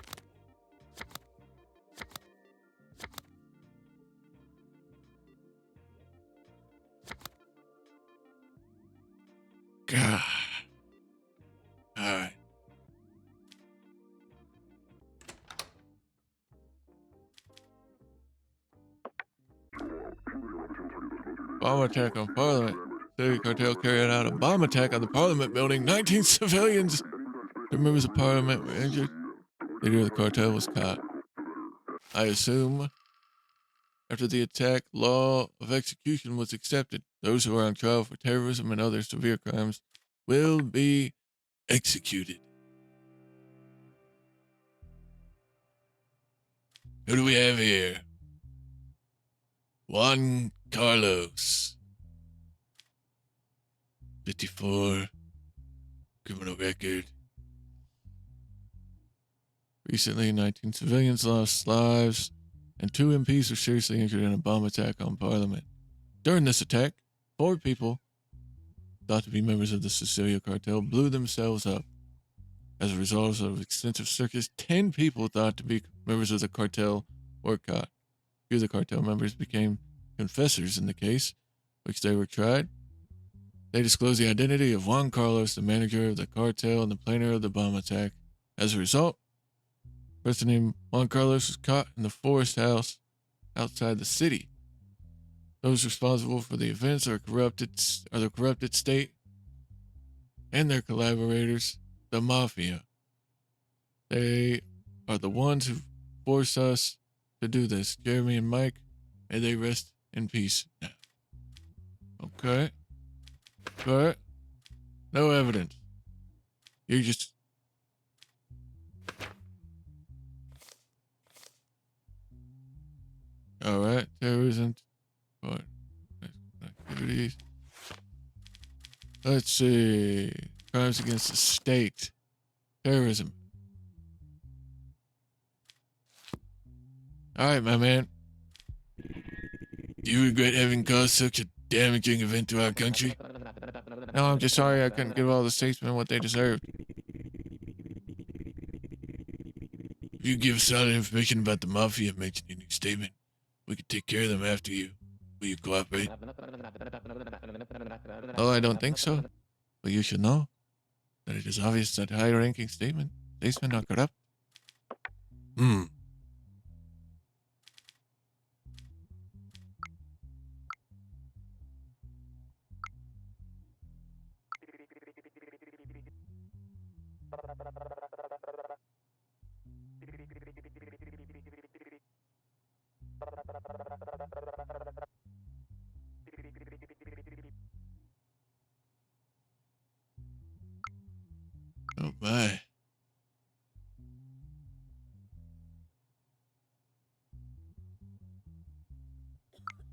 [SPEAKER 1] God. All right. Bomb attack on Parliament. City cartel carried out a bomb attack on the Parliament building. 19 civilians. The members of Parliament were injured. The leader of the cartel was caught. I assume after the attack, law of execution was accepted. Those who are on trial for terrorism and other severe crimes will be executed. Who do we have here? Juan Carlos. 54. Criminal record. Recently, 19 civilians lost lives, and 2 MPs were seriously injured in a bomb attack on Parliament. During this attack, 4 people, thought to be members of the Sicilia cartel, blew themselves up. As a result of extensive searches, 10 people thought to be members of the cartel were caught. Few of the cartel members became confessors in the case, which they were tried. They disclosed the identity of Juan Carlos, the manager of the cartel and the planner of the bomb attack. As a result, a person named Juan Carlos was caught in the forest house outside the city. Those responsible for the events are the corrupted state and their collaborators, the mafia. They are the ones who forced us to do this. Jeremy and Mike, may they rest in peace now. Okay. But no evidence. You just all right. Terrorism. What activities? Let's see. Crimes against the state. Terrorism. All right, my man. Do you regret having caused such a damaging event to our country?
[SPEAKER 2] No, I'm just sorry I couldn't give all the statesmen what they deserved.
[SPEAKER 1] If you give solid information about the mafia mentioned in your statement, we can take care of them after you. Will you cooperate?
[SPEAKER 2] Oh, I don't think so.
[SPEAKER 1] But you should know that it is obvious that high-ranking statesmen are corrupt. Oh my.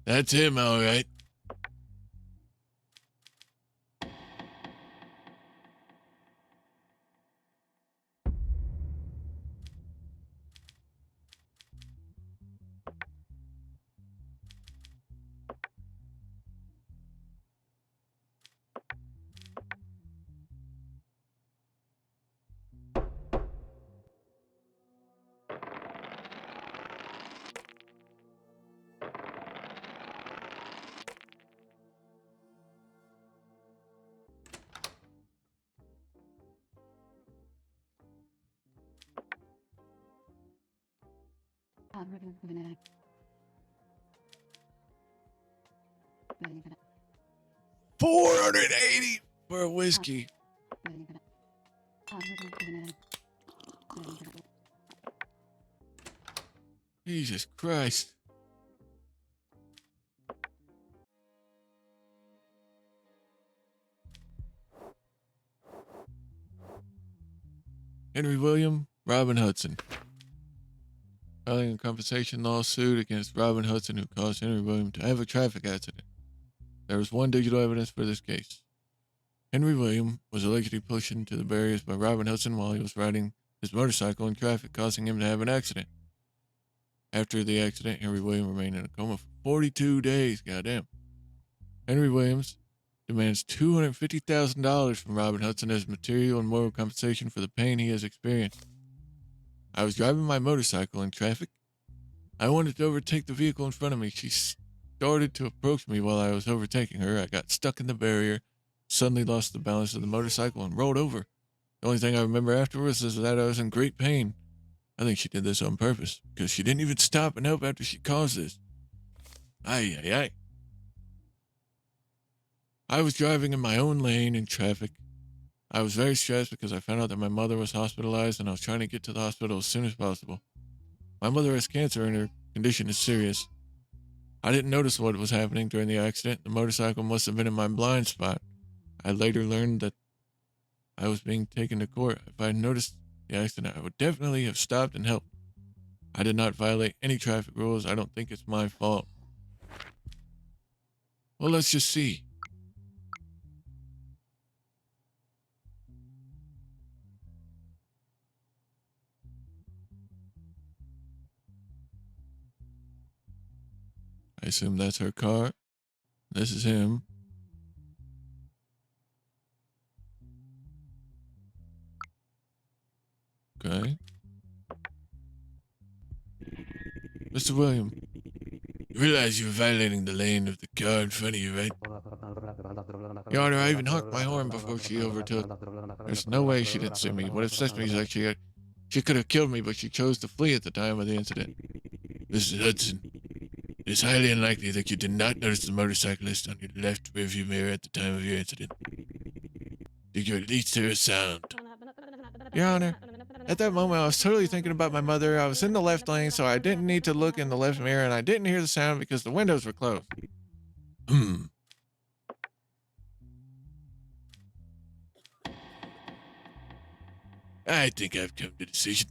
[SPEAKER 1] That's him, all right. $480 for a whiskey. Jesus Christ. Henry William, Robin Hudson. Filing a compensation lawsuit against Robin Hudson, who caused Henry William to have a traffic accident. There was one digital evidence for this case. Henry William was allegedly pushed into the barriers by Robin Hudson while he was riding his motorcycle in traffic, causing him to have an accident. After the accident, Henry Williams remained in a coma for 42 days. Goddamn. Henry Williams demands $250,000 from Robin Hudson as material and moral compensation for the pain he has experienced. I was driving my motorcycle in traffic. I wanted to overtake the vehicle in front of me. She started to approach me while I was overtaking her. I got stuck in the barrier, suddenly lost the balance of the motorcycle, and rolled over. The only thing I remember afterwards is that I was in great pain. I think she did this on purpose, because she didn't even stop and help after she caused this. Ay, ay, ay. I was driving in my own lane in traffic. I was very stressed because I found out that my mother was hospitalized and I was trying to get to the hospital as soon as possible. My mother has cancer and her condition is serious. I didn't notice what was happening during the accident. The motorcycle must have been in my blind spot. I later learned that I was being taken to court. If I had noticed the accident, I would definitely have stopped and helped. I did not violate any traffic rules. I don't think it's my fault. Well, let's just see. I assume that's her car. This is him. Mr. William, you realize you're violating the lane of the car in front of you, right? Your Honor, I even honked my horn before she overtook. There's no way she didn't see me. What upsets me is that she could have killed me, but she chose to flee at the time of the incident. Mrs. Hudson, it is highly unlikely that you did not notice the motorcyclist on your left rearview mirror at the time of your incident. Did you at least hear a sound? Your Honor, at that moment I was totally thinking about my mother. I was in the left lane, so I didn't need to look in the left mirror, and I didn't hear the sound because the windows were closed. I think I've come to a decision.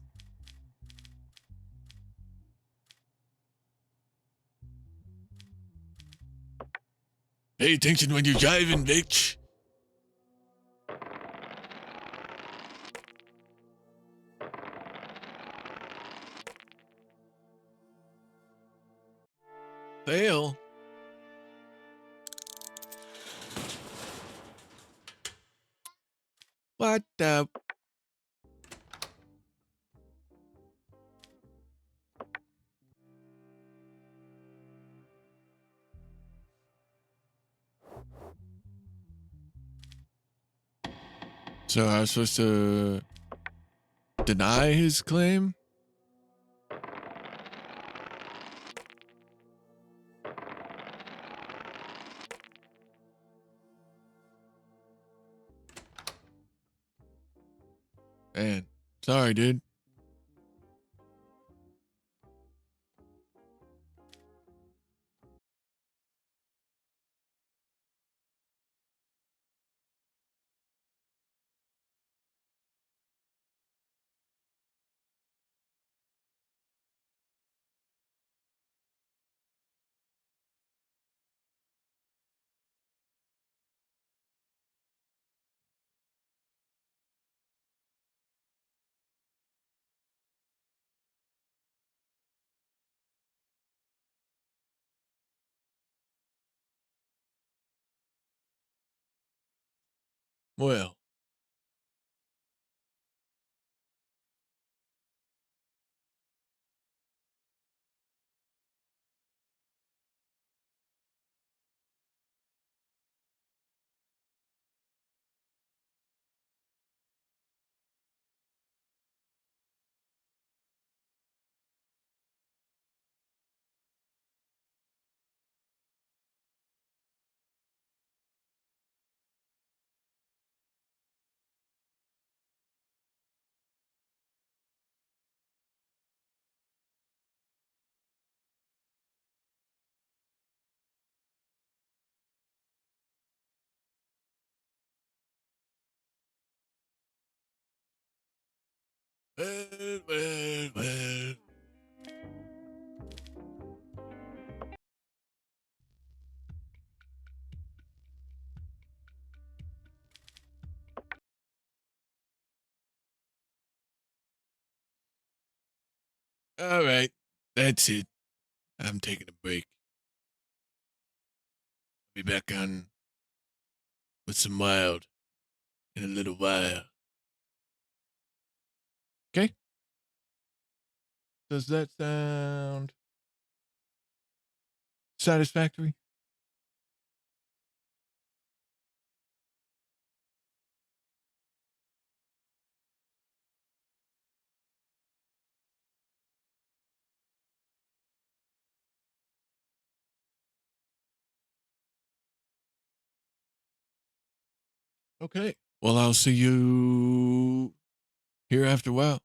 [SPEAKER 1] Pay attention when you're driving, bitch. Fail? What the? So I was supposed to deny his claim? Man, sorry, dude. Well, well. All right, that's it. I'm taking a break. Be back on with some wild in a little while. Okay? Does that sound satisfactory? Okay. Well, I'll see you here after a while.